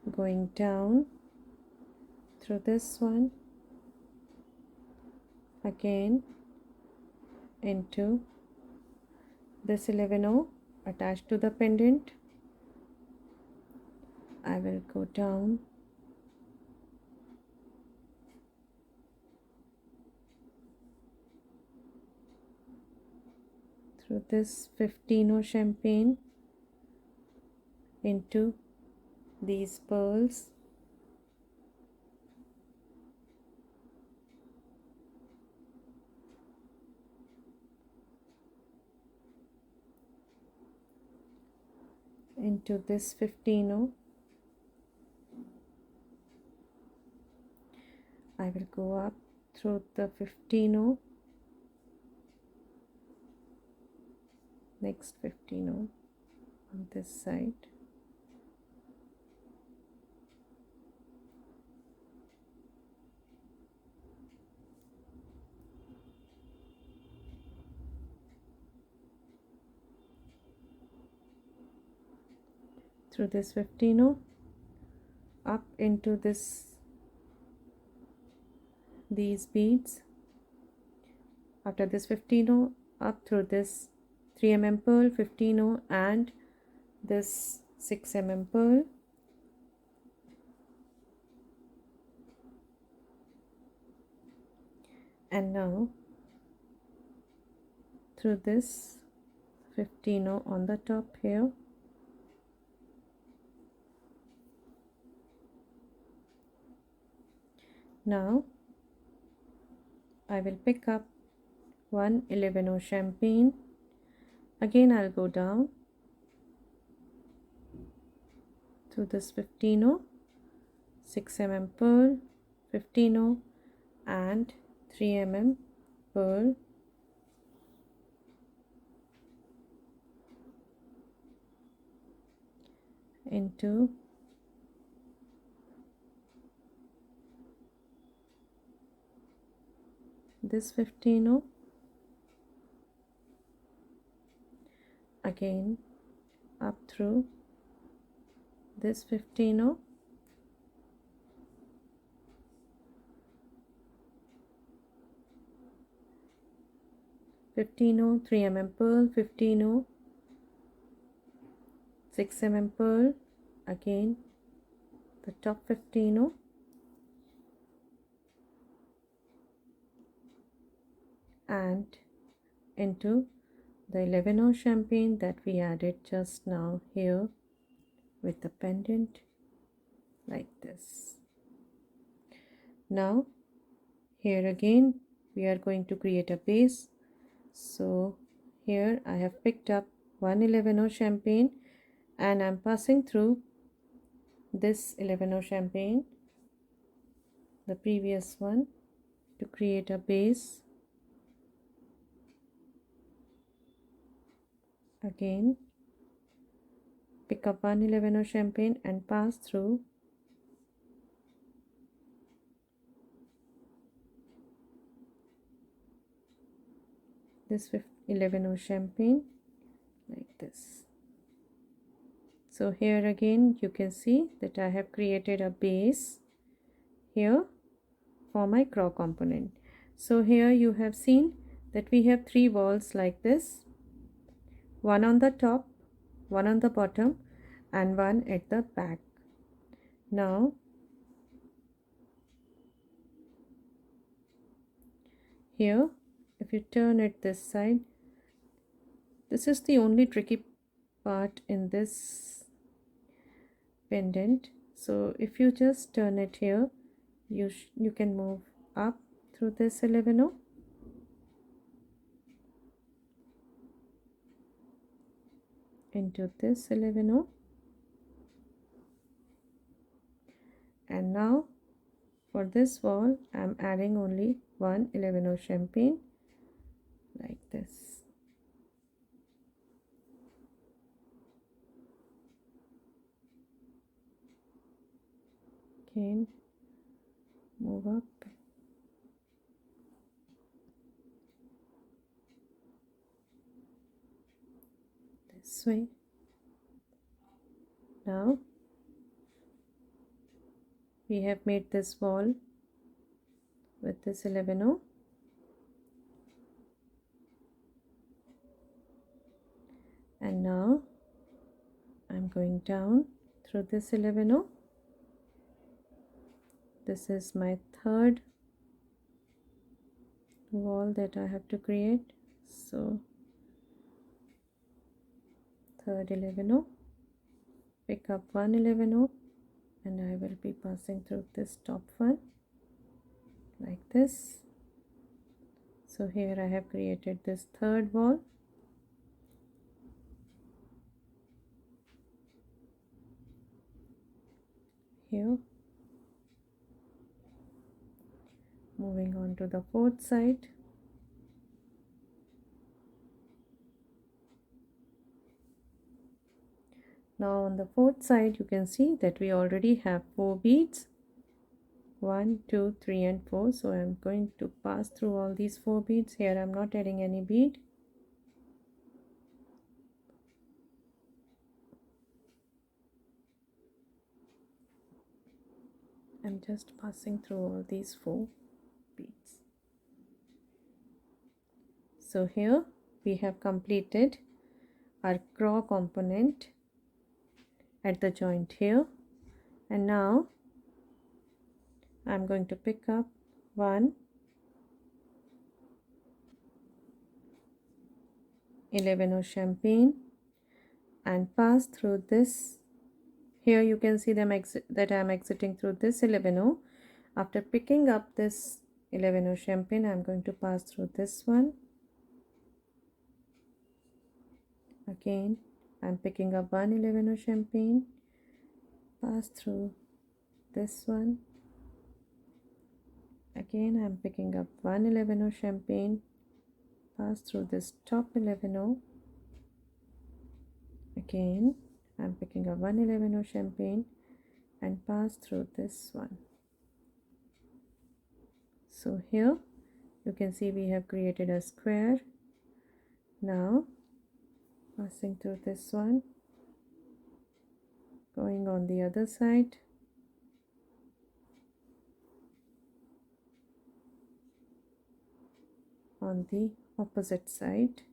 going down through this one, again into this 11 attached to the pendant. I will go down through this 15 champagne into these pearls, into this 15. I will go up through the 15, next 15 on this side, through this 15, up into these beads. After this 15, up through this 3 pearl, 15 and this 6 pearl, and now through this 15 on the top here, now I will pick up one 11 champagne. Again I'll go down through this 15, 6 pearl, 15 and 3 pearl, into this 15, again up through this 15, (15) 3 pearl, 15, 6 pearl, again the top 15, and into the 11 champagne that we added just now here with the pendant, like this. Now here again we are going to create a base. So here I have picked up one 11 champagne and I'm passing through this 11 champagne, the previous one, to create a base. Again pick up one 11 champagne and pass through this 11 champagne, like this. So here again you can see that I have created a base here for my CRAW component. So here you have seen that we have 3 walls like this, one on the top, one on the bottom and one at the back. Now here if you turn it this side, this is the only tricky part in this pendant. So if you just turn it here, you can move up through this 11, into this 11, and now for this wall I'm adding only one 11 champagne, like this. Again, move up. This way. Now we have made this wall with this 11-0, and now I'm going down through this 11-0. This is my third wall that I have to create. So third 11-0, pick up one 11-0, and I will be passing through this top one like this. So here I have created this third wall. Here, moving on to the fourth side. Now on the fourth side you can see that we already have 4 beads, 1 2 3 and 4. So I'm going to pass through all these 4 beads. Here I'm not adding any bead. I'm just passing through all these 4 beads. So here we have completed our CRAW component at the joint here, and now I'm going to pick up one 11-0 champagne and pass through this. Here you can see that I'm exiting through this 11-0. After picking up this 11-0 champagne, I'm going to pass through this one. Again, I'm picking up one 11-0 champagne, pass through this one. Again, I'm picking up one 11-0 champagne, pass through this top 11-0. Again, I'm picking up one 11-0 champagne and pass through this one. So here you can see we have created a square. Now passing through this one, going on the other side, on the opposite side.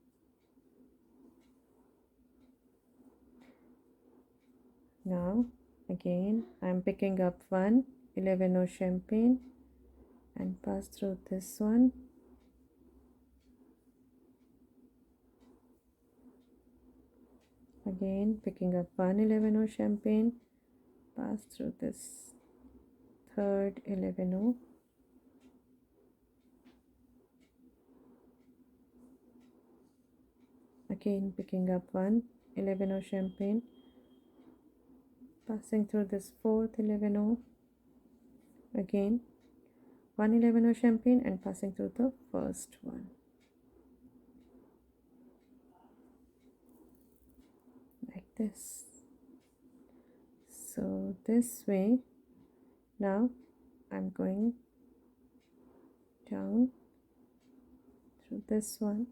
Now again I'm picking up one 11-0 champagne and pass through this one. Again picking up one 11-0 champagne, pass through this third 11-0. Again picking up one 11-0 champagne, passing through this fourth 11-0. Again one 11-0 champagne and passing through the first one. Like this. So this way. Now I'm going down through this one.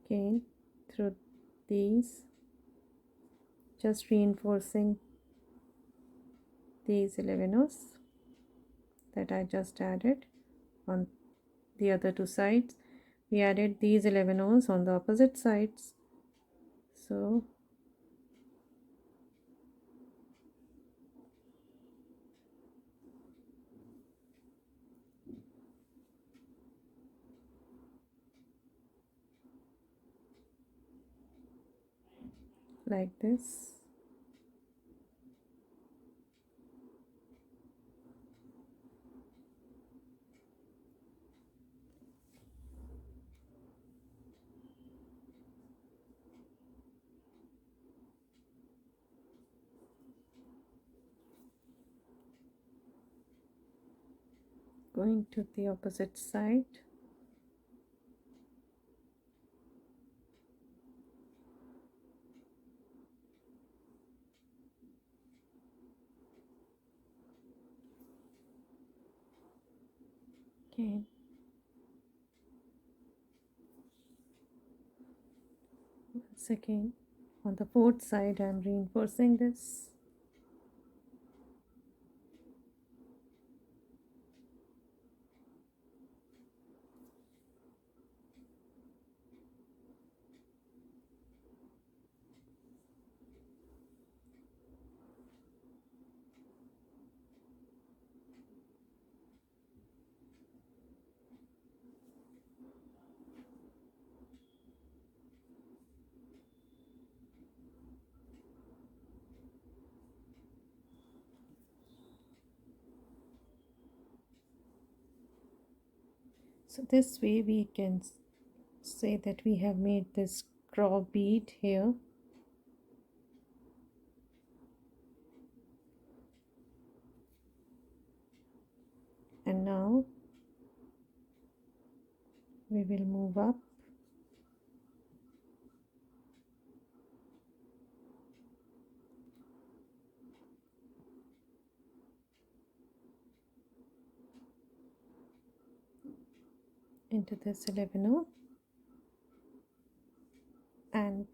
Again through these, just reinforcing these 11-0s that I just added on the other two sides. We added these 11-0s on the opposite sides. So like this. Going to the opposite side. Okay. Once again, on the fourth side, I'm reinforcing this. So this way we can say that we have made this CRAW bead here. And now we will move up into this 11 and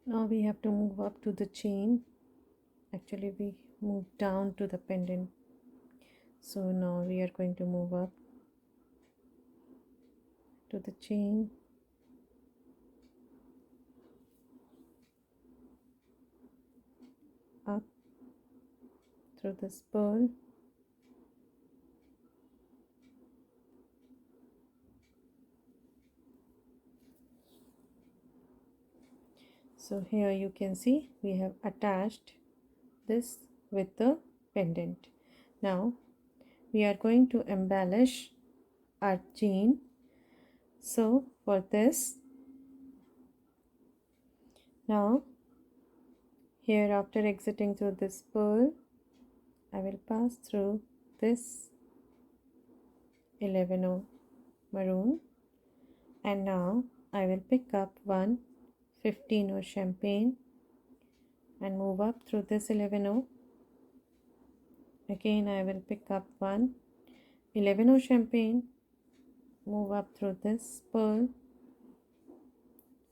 now we have to move up to the chain. Actually we move down to the pendant, so now we are going to move up to the chain, up through this pearl, so here you can see we have attached this with the pendant. Now we are going to embellish our chain. So for this, now here after exiting through this pearl, I will pass through this 11 maroon, and now I will pick up one 15 champagne and move up through this 11. Again I will pick up one 11 champagne, move up through this pearl,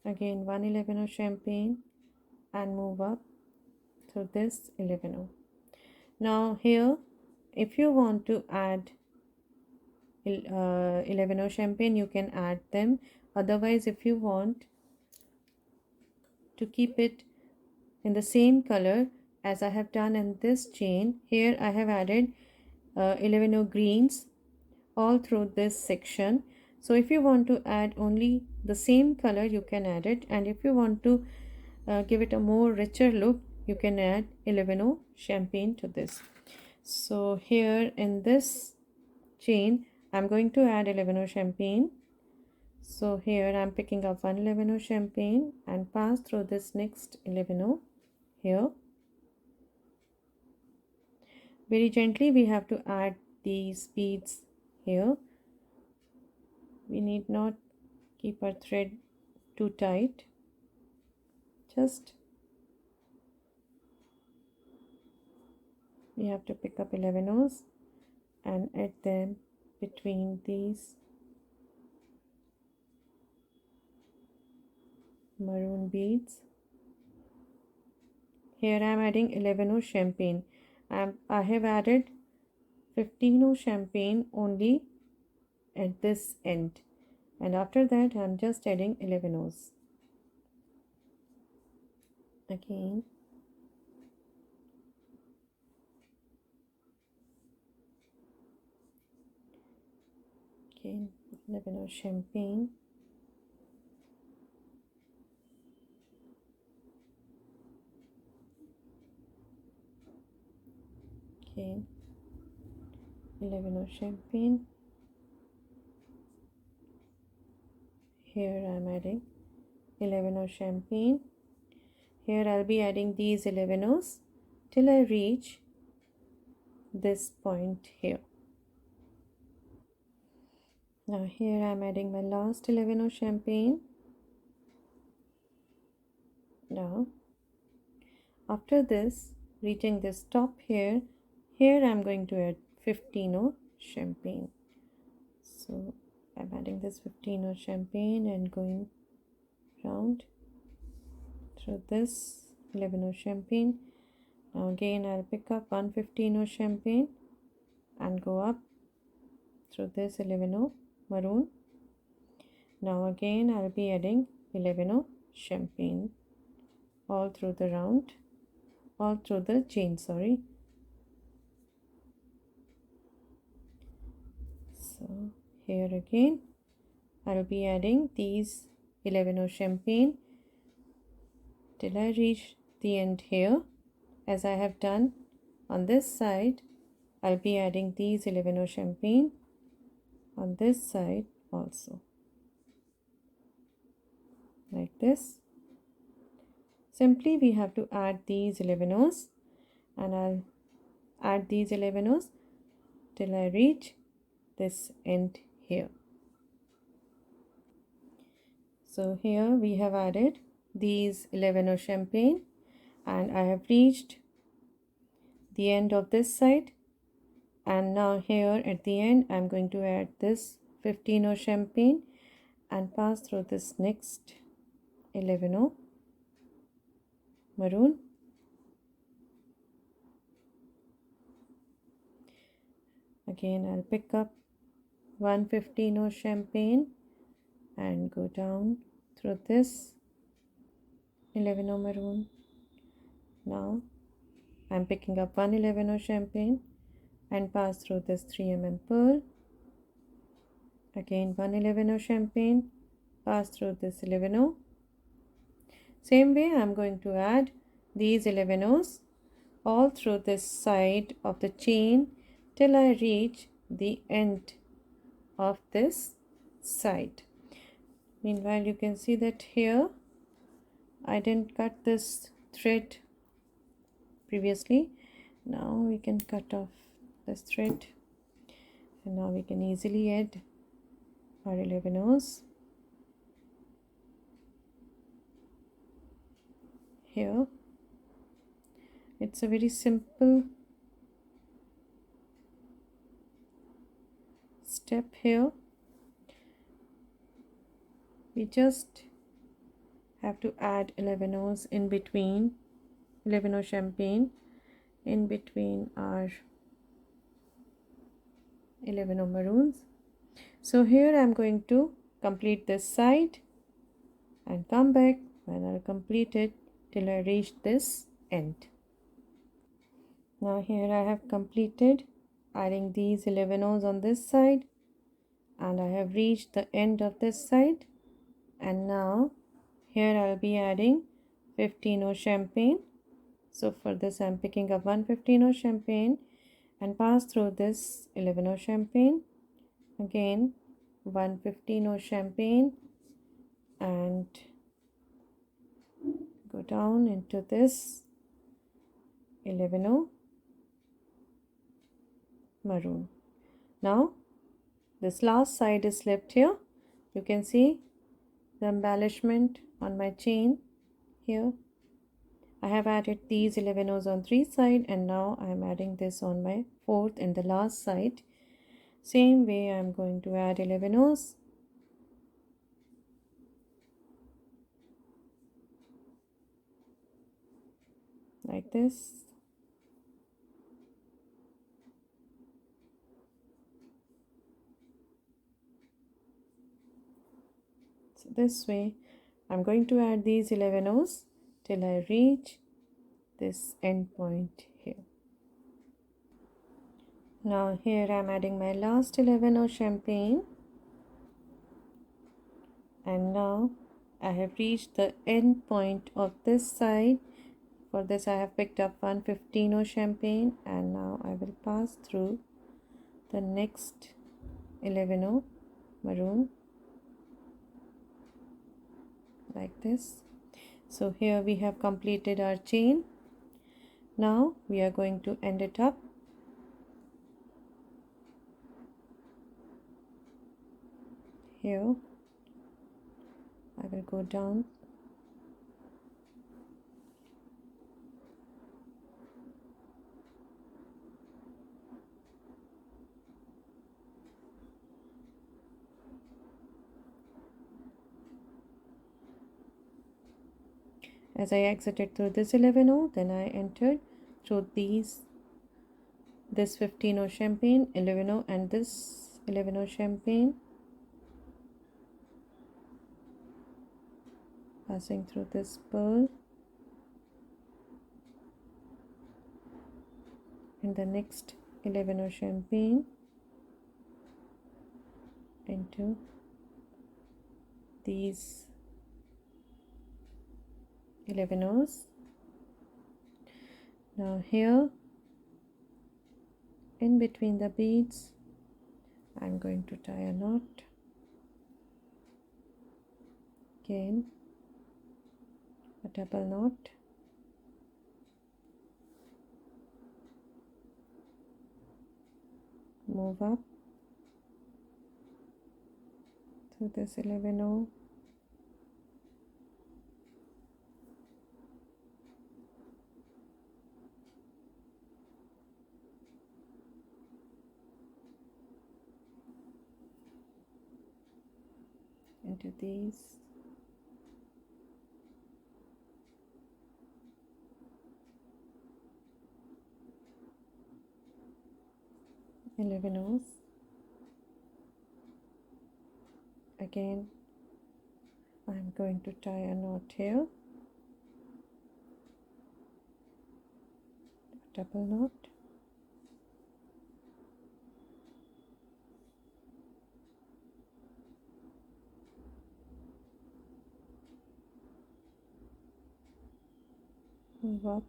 again 1 champagne and move up through this 11. Now here if you want to add 11 champagne, you can add them. Otherwise, if you want to keep it in the same color as I have done in this chain, here I have added 11 greens all through this section. So if you want to add only the same color, you can add it, and if you want to give it a more richer look, you can add 11 champagne to this. So here in this chain I'm going to add 11 champagne. So here I'm picking up 1 champagne and pass through this next 11 here. Very gently we have to add these beads here. We need not keep our thread too tight. Just we have to pick up 11s and add them between these maroon beads. Here I am adding 11 champagne. I have added 15 champagne only at this end, and after that I'm just adding 11s. Again again 11 champagne, again 11 champagne. Here I'm adding 11 champagne. Here I'll be adding these 11s till I reach this point here. Now here I'm adding my last 11 of champagne. Now after this, reaching this top here, I'm going to add 15 of champagne. So I'm adding this 15 of champagne and going round through this 11 of champagne. Now again I'll pick up 115 of champagne and go up through this 11 of maroon. Now again I'll be adding 11 of champagne all through the round, all through the chain, sorry. So here again I'll be adding these 11 of champagne till I reach the end here. As I have done on this side, I'll be adding these 11 of champagne on this side also, like this. Simply we have to add these 11 O's, and I'll add these 11 O's till I reach this end here. So here we have added these 11 of champagne and I have reached the end of this side, and now here at the end I'm going to add this 15 of champagne and pass through this next 11 of maroon. Again I'll pick up 115 of champagne and go down through this 11 of maroon. Now I'm picking up 111 of champagne and pass through this 3 mm pearl. Again 111 of champagne, pass through this 11 O. Same way I'm going to add these 11 O's all through this side of the chain till I reach the end of this side. Meanwhile you can see that here I didn't cut this thread previously. Now we can cut off this thread and now we can easily add our 11 O's here. It's a very simple step here. We just have to add 11 O's in between, 11 O champagne in between our 11 O maroons. So here I'm going to complete this side and come back when I'll complete it till I reach this end. Now here I have completed adding these 11 O's on this side and I have reached the end of this side, and now here I'll be adding 15 O champagne. So for this I'm picking up 115 O champagne and pass through this 11 O champagne, again 115 O champagne and go down into this 11 O maroon. Now this last side is left here. You can see the embellishment on my chain here. I have added these 11 O's on 3 sides and now I am adding this on my 4th and the last side. Same way I am going to add 11 O's. Like this. So this way I'm going to add these 11 O's till I reach this end point here. Now here I'm adding my last 11 O champagne, and now I have reached the end point of this side. For this I have picked up 115 O champagne and now I will pass through the next 11 O maroon like this. So here we have completed our chain. Now we are going to end it up. here I will go down. As I exited through this 11O, then I entered through this 15O champagne, 11O, and this 11O champagne, passing through this pearl, and the next 11O champagne into these 11Os. Now here in between the beads I'm going to tie a knot. Again a double knot, move up through this 11O, into these 11Os. Again I'm going to tie a knot here, a double knot, move up,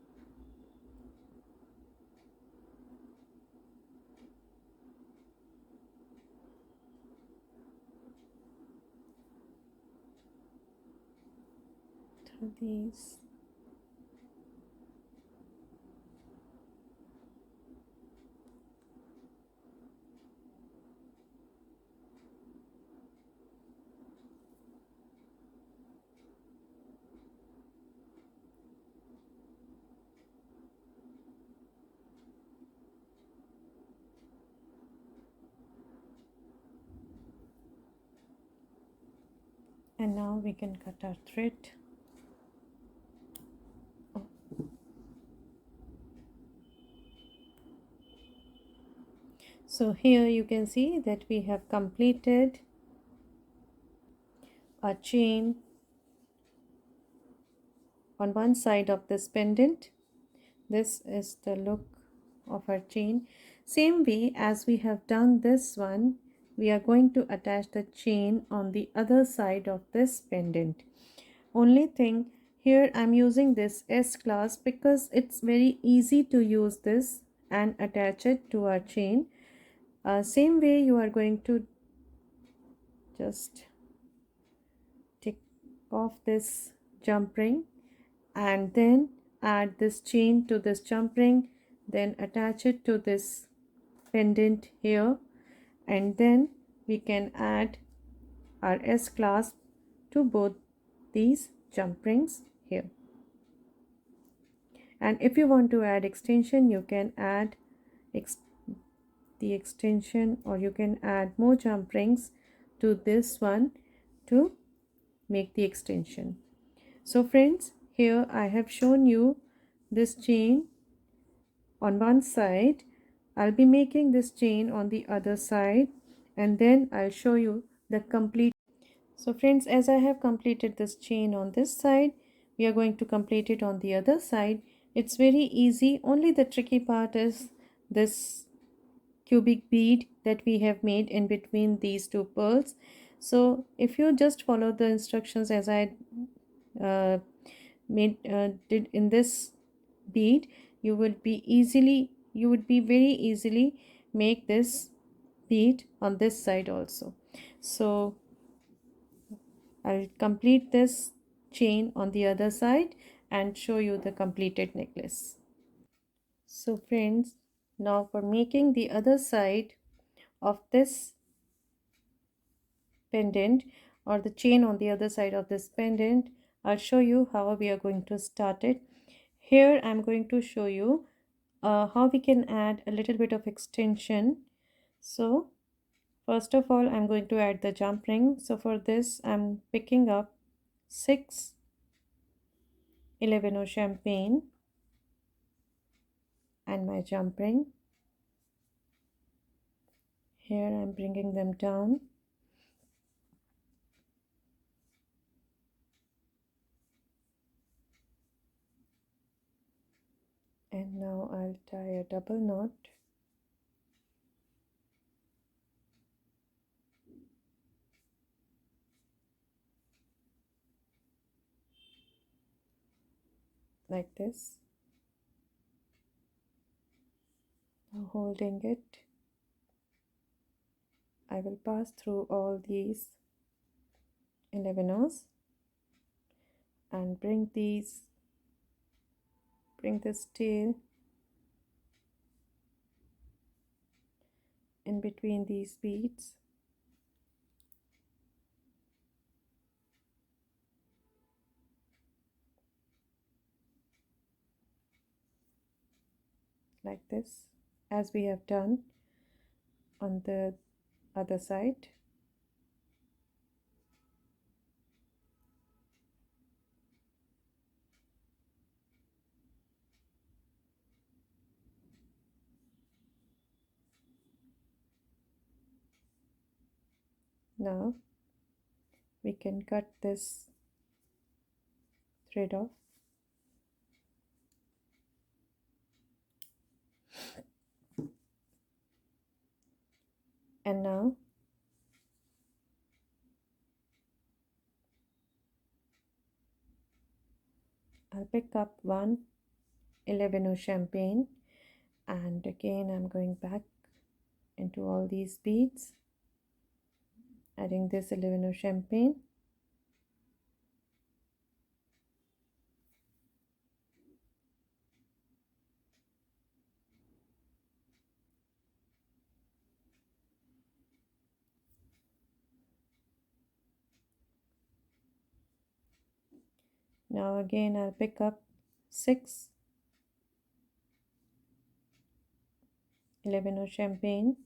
through these and now we can cut our thread. So here you can see that we have completed a chain on one side of this pendant. This is the look of our chain. Same way as we have done this one, we are going to attach the chain on the other side of this pendant. Only thing, here I'm using this S clasp because it's very easy to use this and attach it to our chain. Same way you are going to just take off this jump ring and then add this chain to this jump ring, then attach it to this pendant here, and then we can add our S clasp to both these jump rings here. And if you want to add extension, you can add the extension, or you can add more jump rings to this one to make the extension. So friends, here I have shown you this chain on one side. I'll be making this chain on the other side, and then I'll show you the complete. So friends, as I have completed this chain on this side, we are going to complete it on the other side. It's very easy. Only the tricky part is this cubic bead that we have made in between these two pearls. So if you just follow the instructions as I did in this bead, you would very easily make this bead on this side also. So I'll complete this chain on the other side and show you the completed necklace. So friends, now for making the other side of this pendant or the chain on the other side of this pendant, I'll show you how we are going to start it. Here I'm going to show you how we can add a little bit of extension. So first of all, I'm going to add the jump ring. So for this, I'm picking up 6 11 champagne and my jump ring. Here I'm bringing them down. And now I'll tie a double knot. Like this. Now holding it, I will pass through all these 11 and bring this tail in between these beads. Like this, as we have done on the other side. Now we can cut this thread off. And now I'll pick up one 11 champagne, and again I'm going back into all these beads, adding this 11 champagne. Now again I'll pick up 6 11 champagne,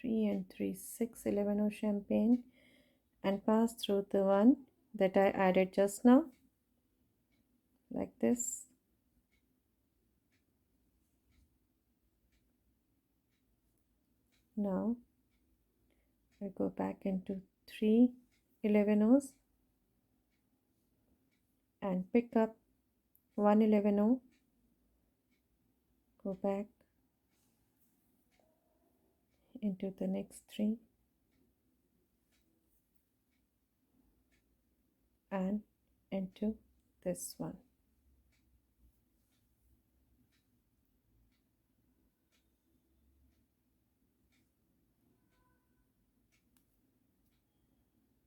3 and 3 6 11 champagne, and pass through the one that I added just now, like this. Now I'll go back into 3 11 and pick up 1 11, go back into the next 3 and into this one.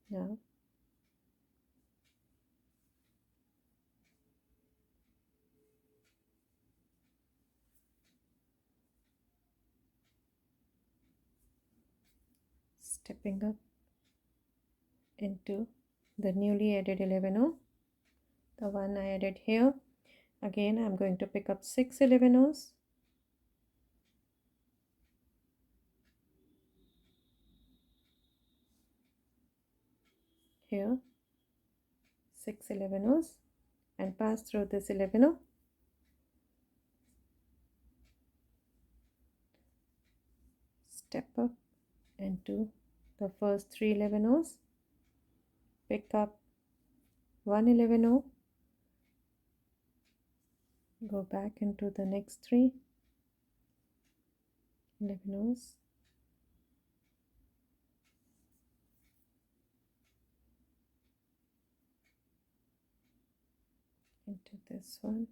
Now stepping up into the newly added 11, the one I added here. Again I'm going to pick up 6 11, here 6 11, and pass through this 11, step up into the first 3 11, pick up 1 11, go back into the next 3 11, into this one,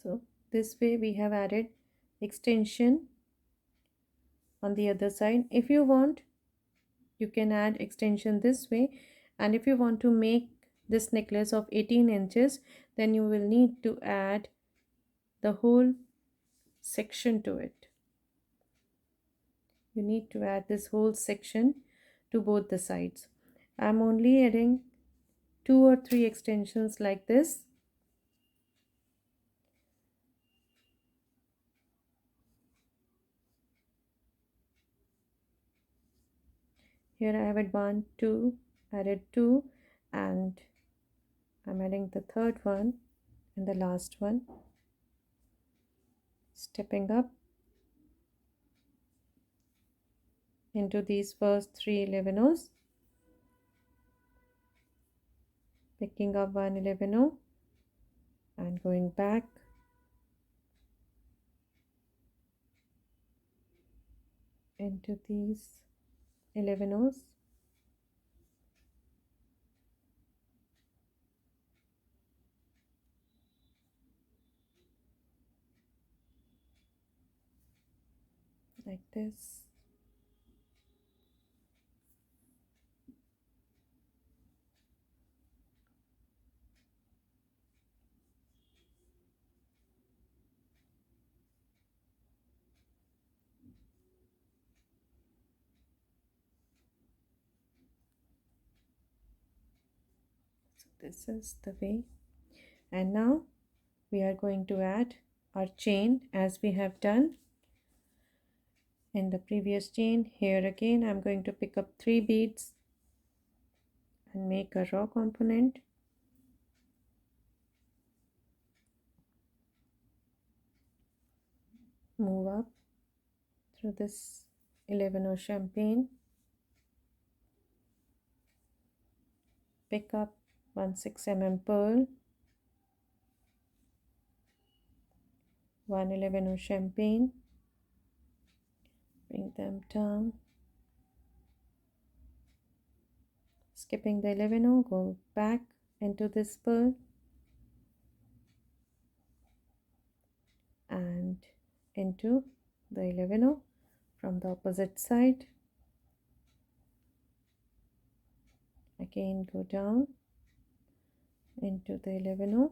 So this way we have added extension on the other side. If you want, you can add extension this way, and if you want to make this necklace of 18 inches, then you will need to add the whole section to it. You need to add this whole section to both the sides. I'm only adding 2 or 3 extensions like this. Here I have added 1, 2, added 2, and I'm adding the third one and the last one, stepping up into these first 3 11 picking up 1 11 and going back into these 11 like this. So this is the way, and now we are going to add our chain as we have done in the previous chain. Here again I'm going to pick up 3 beads and make a raw component. Move up through this 11 champagne, pick up 1 6 pearl, 1 11 champagne, bring them down, skipping the 11, go back into this pearl and into the 11 from the opposite side. Again go down into the 11,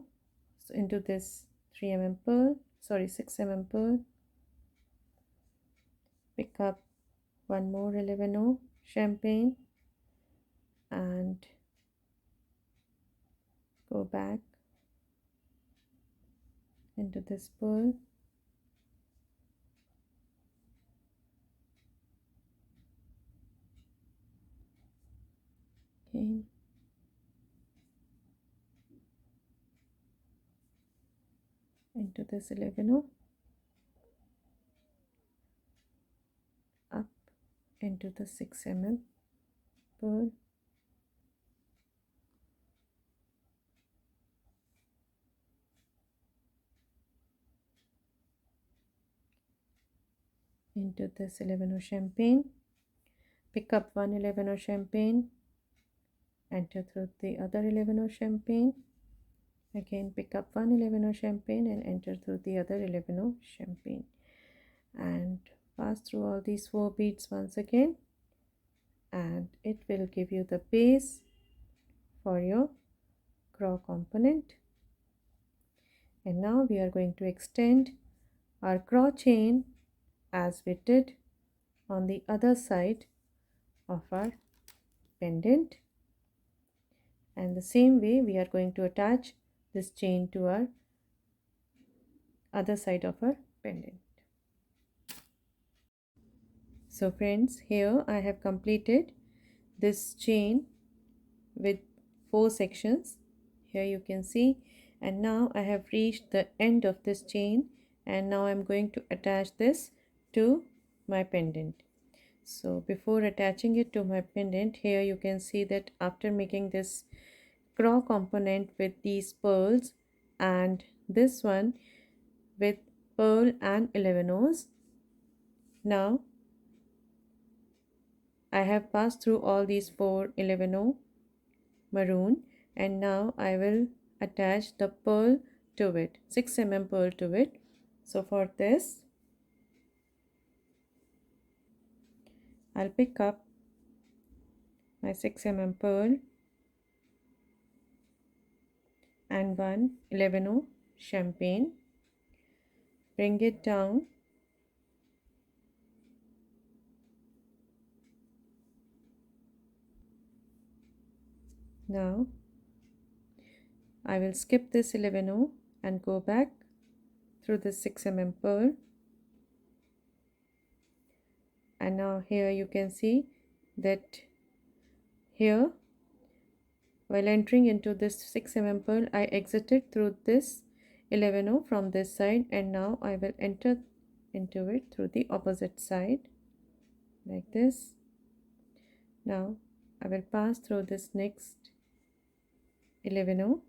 so into this 3 pearl, sorry 6 pearl, pick up 1 more 11 champagne and go back into this pearl, again into this 11, up into the 6 pearl, into this 11 champagne, pick up 1 11 champagne, enter through the other 11 champagne, again pick up 1 11 champagne and enter through the other 11 champagne, and pass through all these 4 beads once again, and it will give you the base for your CRAW component. And now we are going to extend our CRAW chain as we did on the other side of our pendant, and the same way we are going to attach this chain to our other side of our pendant. So friends, here I have completed this chain with 4 sections. Here you can see, and now I have reached the end of this chain, and now I'm going to attach this to my pendant. So before attaching it to my pendant, here you can see that after making this CRAW component with these pearls and this one with pearl and 11 now I have passed through all these 4 11 maroon, and now I will attach the pearl to it, 6 mm pearl to it. So for this, I'll pick up my 6 mm pearl and one 11 champagne, bring it down. Now I will skip this 11 and go back through the 6 mm pearl, and now here you can see that here, while entering into this 6 mm pearl, I exited through this 11 from this side, and now I will enter into it through the opposite side like this. Now I will pass through this next 11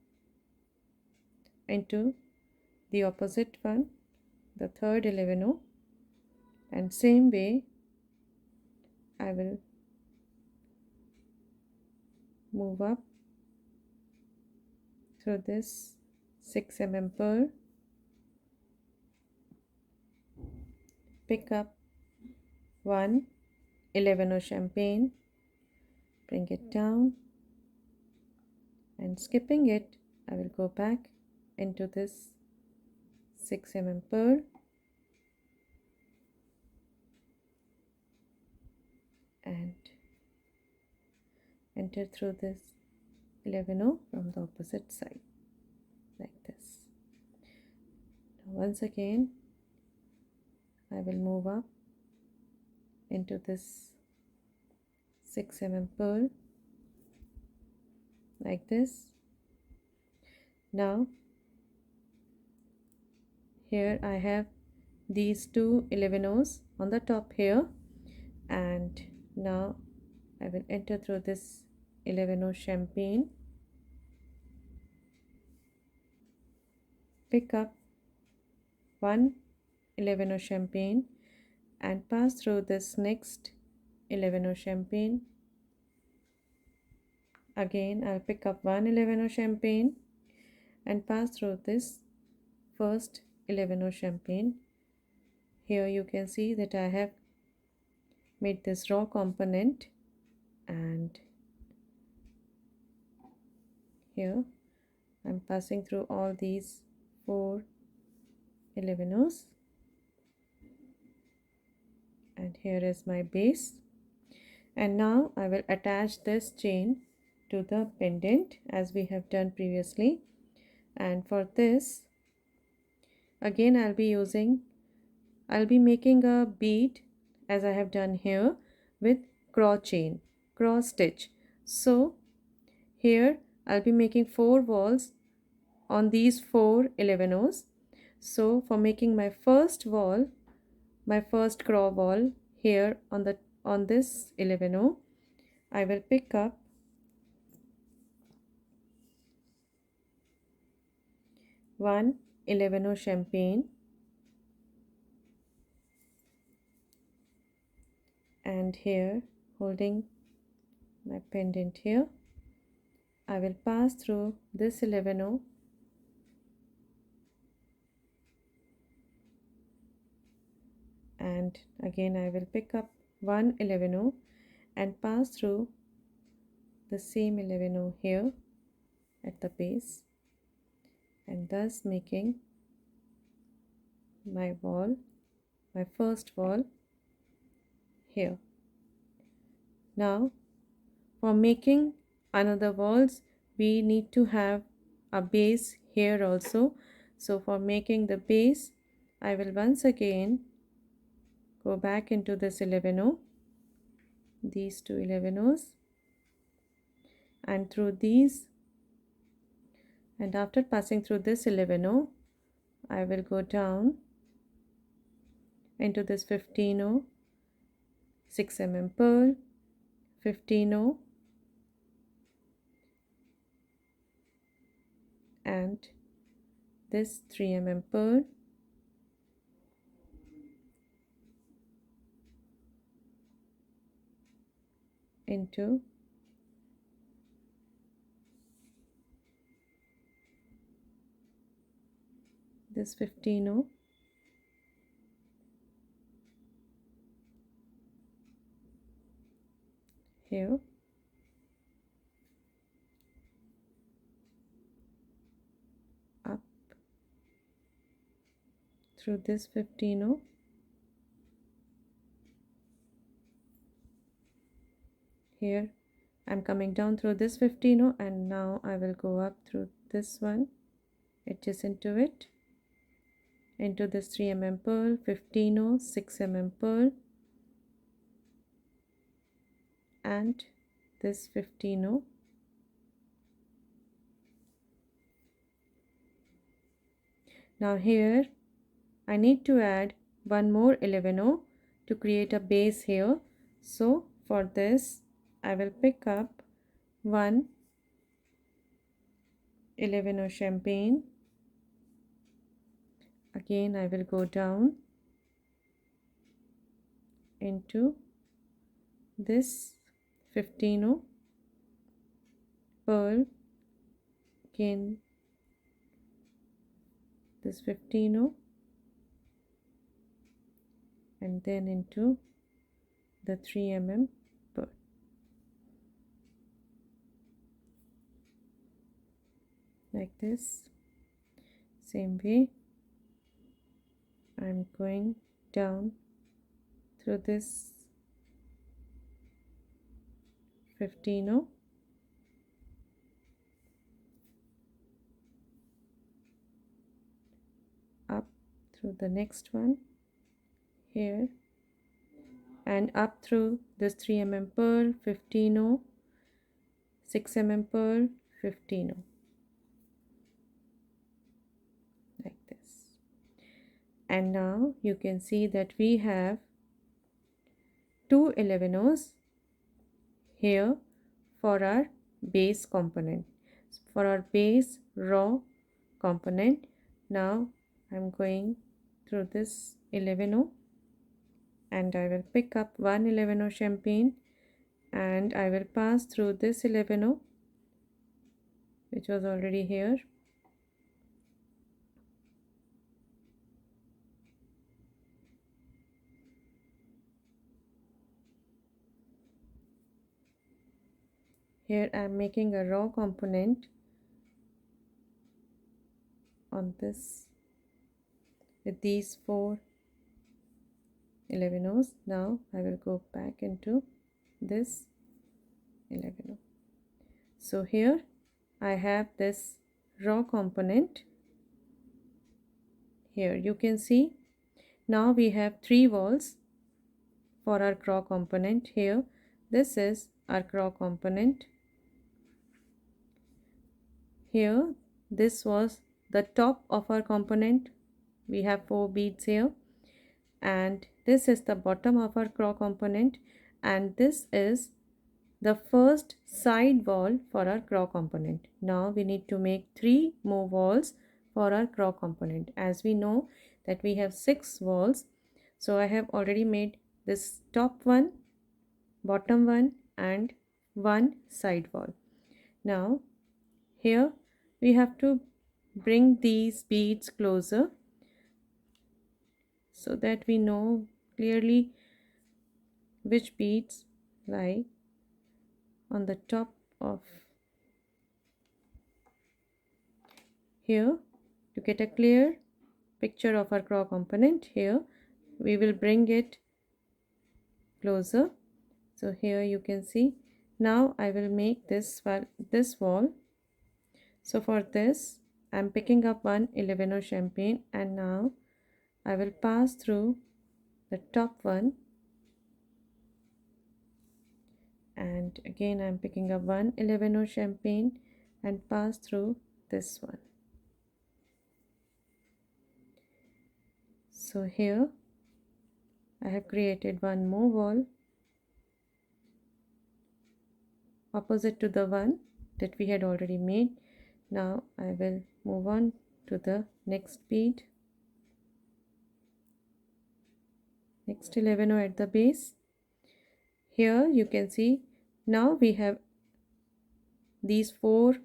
into the opposite one, the third 11, and same way I will move up through this 6 mm pearl, pick up one 11 champagne, bring it down, and skipping it, I will go back into this 6 mm pearl and enter through this 11 from the opposite side like this. Now once again I will move up into this 6 mm pearl like this. Now here I have these two 11s on the top here, and now I will enter through this 11 champagne, pick up one 11 champagne and pass through this next 11 champagne. Again I'll pick up one 11 champagne and pass through this first 11 champagne. Here you can see that I have made this raw component, and here I'm passing through all these 4 11s, and here is my base. And now I will attach this chain to the pendant as we have done previously, and for this again I'll be making a bead as I have done here with CRAW chain, CRAW stitch. So here I'll be making 4 walls on these 4 11os. So for making my first wall, my first CRAW wall here on this 11o, I will pick up one 11o champagne and here holding my pendant here, I will pass through this 11o and again I will pick up one 11o and pass through the same 11o here at the base, and thus making my wall, my first wall here. Now for making another walls, we need to have a base here also. So for making the base, I will once again go back into this 11o, these two 11os, and through these, and after passing through this 11o, I will go down into this 15o, 6 mm pearl, 15o, and this 3 mm pearl, into this 15 here, up through this 15 here. I'm coming down through this 15 and now I will go up through this one, adjacent to it, into this 3 mm pearl, 15 6 mm pearl, and this 15. Now here I need to add one more 11 to create a base here. So for this I will pick up one 11 champagne. Again I will go down into this 15 pearl, again this 15 and then into the 3 mm pearl. Like this. Same way I'm going down through this 15 up through the next one here and up through this 3 mm pearl, 15 6 mm pearl, 15 like this. And now you can see that we have two 11s here for our base component, for our base raw component. Now I'm going through this 11 and I will pick up one 11 champagne and I will pass through this 11 which was already here, here I am making a raw component on this with these four 11s. Now I will go back into this 11. So here I have this raw component. Here you can see now we have three walls for our CRAW component. Here this is our CRAW component. Here this was the top of our component. We have 4 beads here, and this is the bottom of our CRAW component, and this is the first side wall for our CRAW component. Now we need to make 3 more walls for our CRAW component. As we know that we have 6 walls, so I have already made this top one, bottom one, and one side wall. Now here we have to bring these beads closer so that we know clearly which beads lie on the top of here. To get a clear picture of our CRAW component, here we will bring it closer. So here you can see. Now I will make this wall. So for this I am picking up one 11 champagne and now I will pass through the top one, and again I am picking up one 11 champagne and pass through this one. So here I have created one more wall opposite to the one that we had already made. Now I will move on to the next bead, next 11 at the base. Here you can see now we have these 4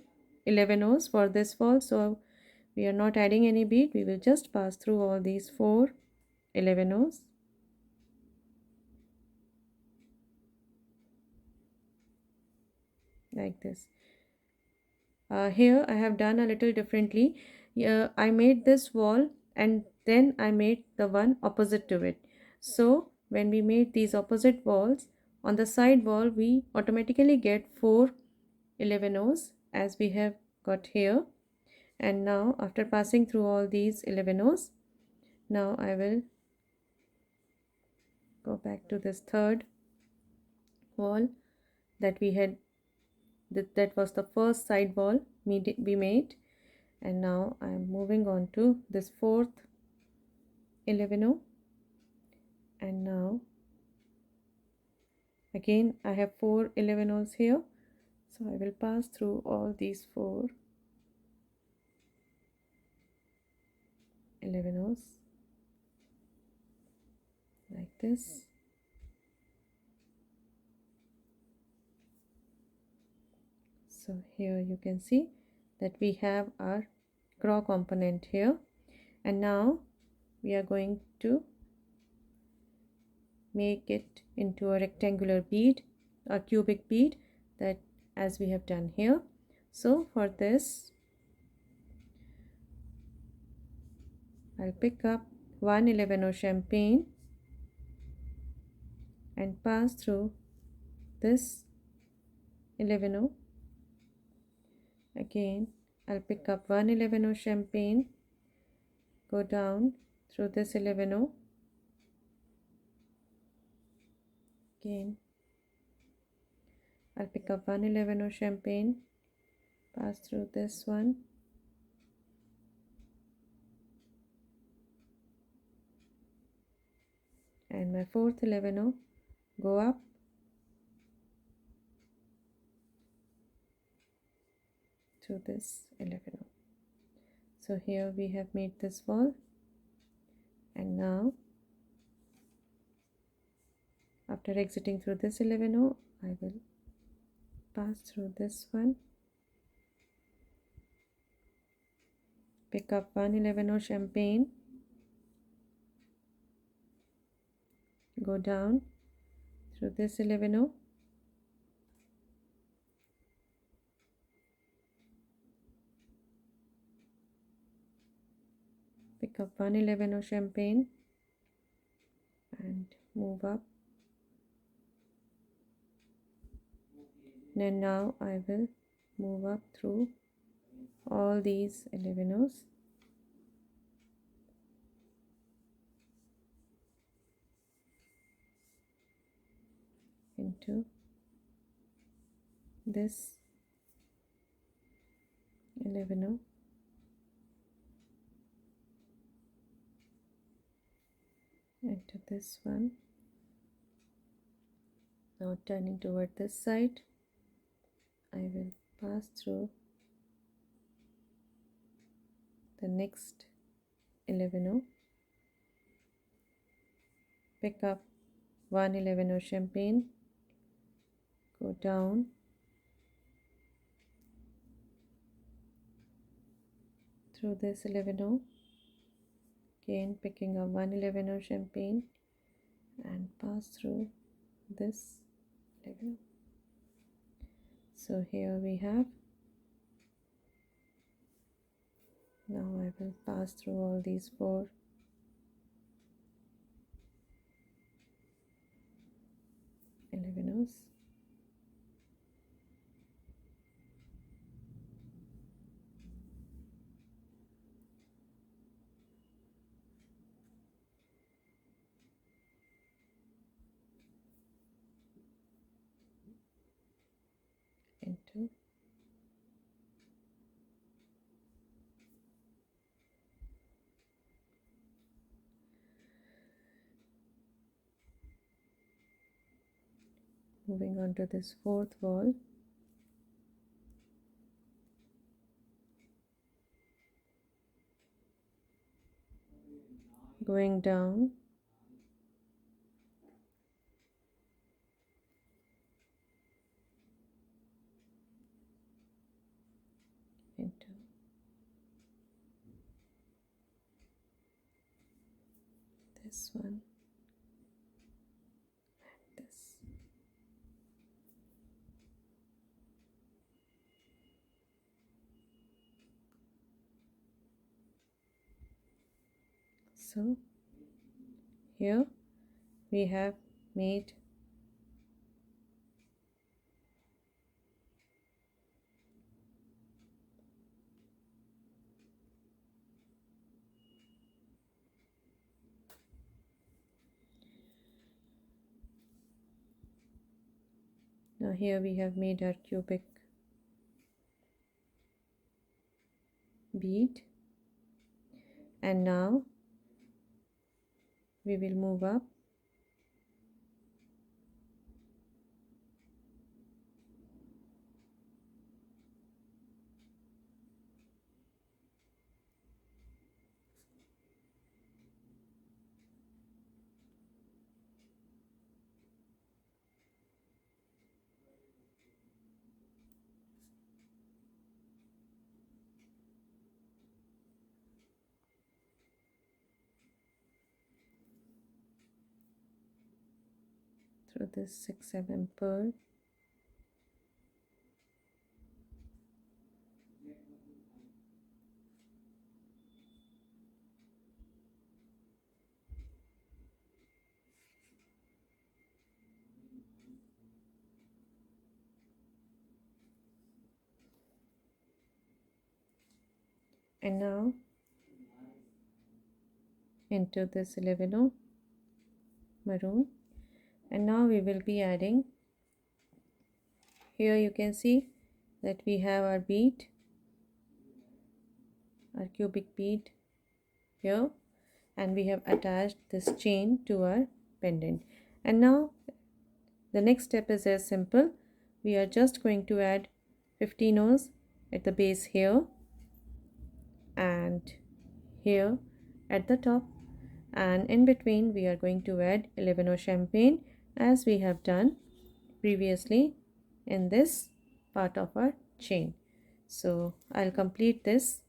11 for this wall, so we are not adding any bead. We will just pass through all these 4 11 O's. Like this. Here I have done a little differently. I made this wall and then I made the one opposite to it. So when we made these opposite walls, on the side wall we automatically get 4 11 O's as we have got here. And now after passing through all these 11 O's, now I will go back to this third wall that we had, that was the first side wall we made. And now I am moving on to this fourth 11 O, and now again I have 4 11 O's here, so I will pass through all these 4 11 O's like this. So here you can see that we have our CRAW component here, and now we are going to make it into a rectangular bead, a cubic bead, that as we have done here. So for this I'll pick up 1 11 O champagne and pass through this 11 O. Again I'll pick up 1 11 O champagne, go down through this 11 O. Again I'll pick up 1 11 O champagne, pass through this one, and my fourth 11 O, go up to this 11 O. So here we have made this wall, and now after exiting through this 11 O, I will pass through this one, pick up 1 11 O champagne, go down through this 11 O, pick up 1 11 O champagne and move up. And now I will move up through all these 11 O's into this 11 O, into this one. Now turning toward this side, I will pass through the next 11 O, pick up 1 11 O champagne, go down through this 11 O, again picking up 1 11 O champagne and pass through this 11 O. So here we have, now I will pass through all these 4 11 O's. Into moving on to this fourth wall, going down into this one, this. So here we have made now here we have made our cubic bead, and now we will move up through this 6 mm pearl, and now into this 11 maroon, and now we will be adding, here you can see that we have our bead, our cubic bead here, and we have attached this chain to our pendant. And now the next step is as simple. We are just going to add 15 O's at the base here and here at the top, and in between we are going to add 11 champagne as we have done previously in this part of our chain. So I'll complete this,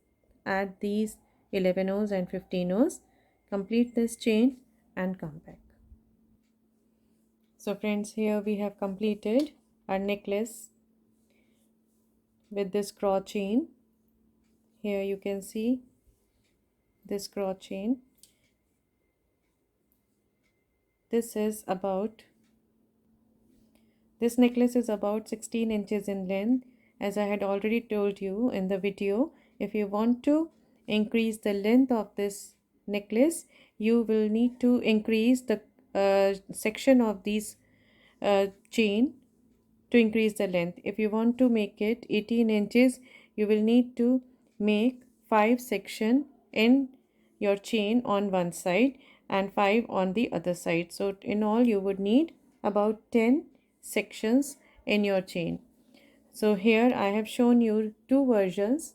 add these 11 O's and 15 O's, complete this chain and come back. So friends, here we have completed our necklace with this CRAW chain. Here you can see this CRAW chain. This necklace is about 16 inches in length. As I had already told you in the video, if you want to increase the length of this necklace, you will need to increase the section of these chain to increase the length. If you want to make it 18 inches, you will need to make 5 sections in your chain on one side and 5 on the other side. So in all you would need about 10 sections in your chain. So here I have shown you two versions.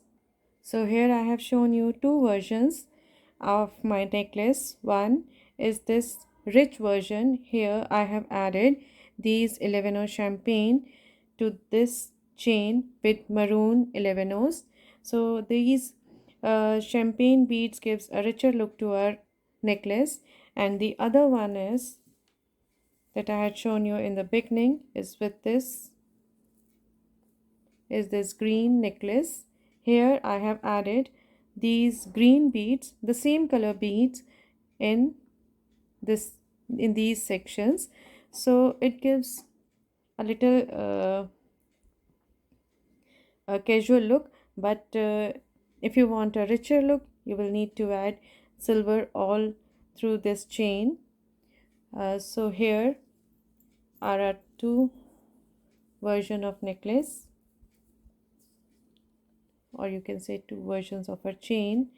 Of my necklace. One is this rich version. Here I have added these 11 champagne to this chain with maroon 11 O's. So these champagne beads gives a richer look to our necklace, and the other one is that I had shown you in the beginning is with this green necklace. Here I have added these green beads, the same color beads in these sections, so it gives a little a casual look, but if you want a richer look, you will need to add silver all through this chain. So here are our two version of necklace, or you can say two versions of a chain,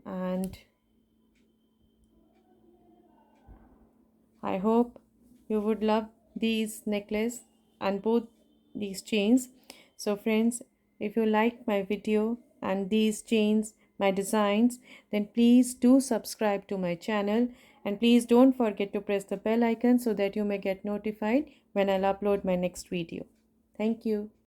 and I hope you would love these necklace and both these chains. So friends, if you like my video and these chains, my designs, then please do subscribe to my channel, and please don't forget to press the bell icon so that you may get notified when I'll upload my next video. Thank you.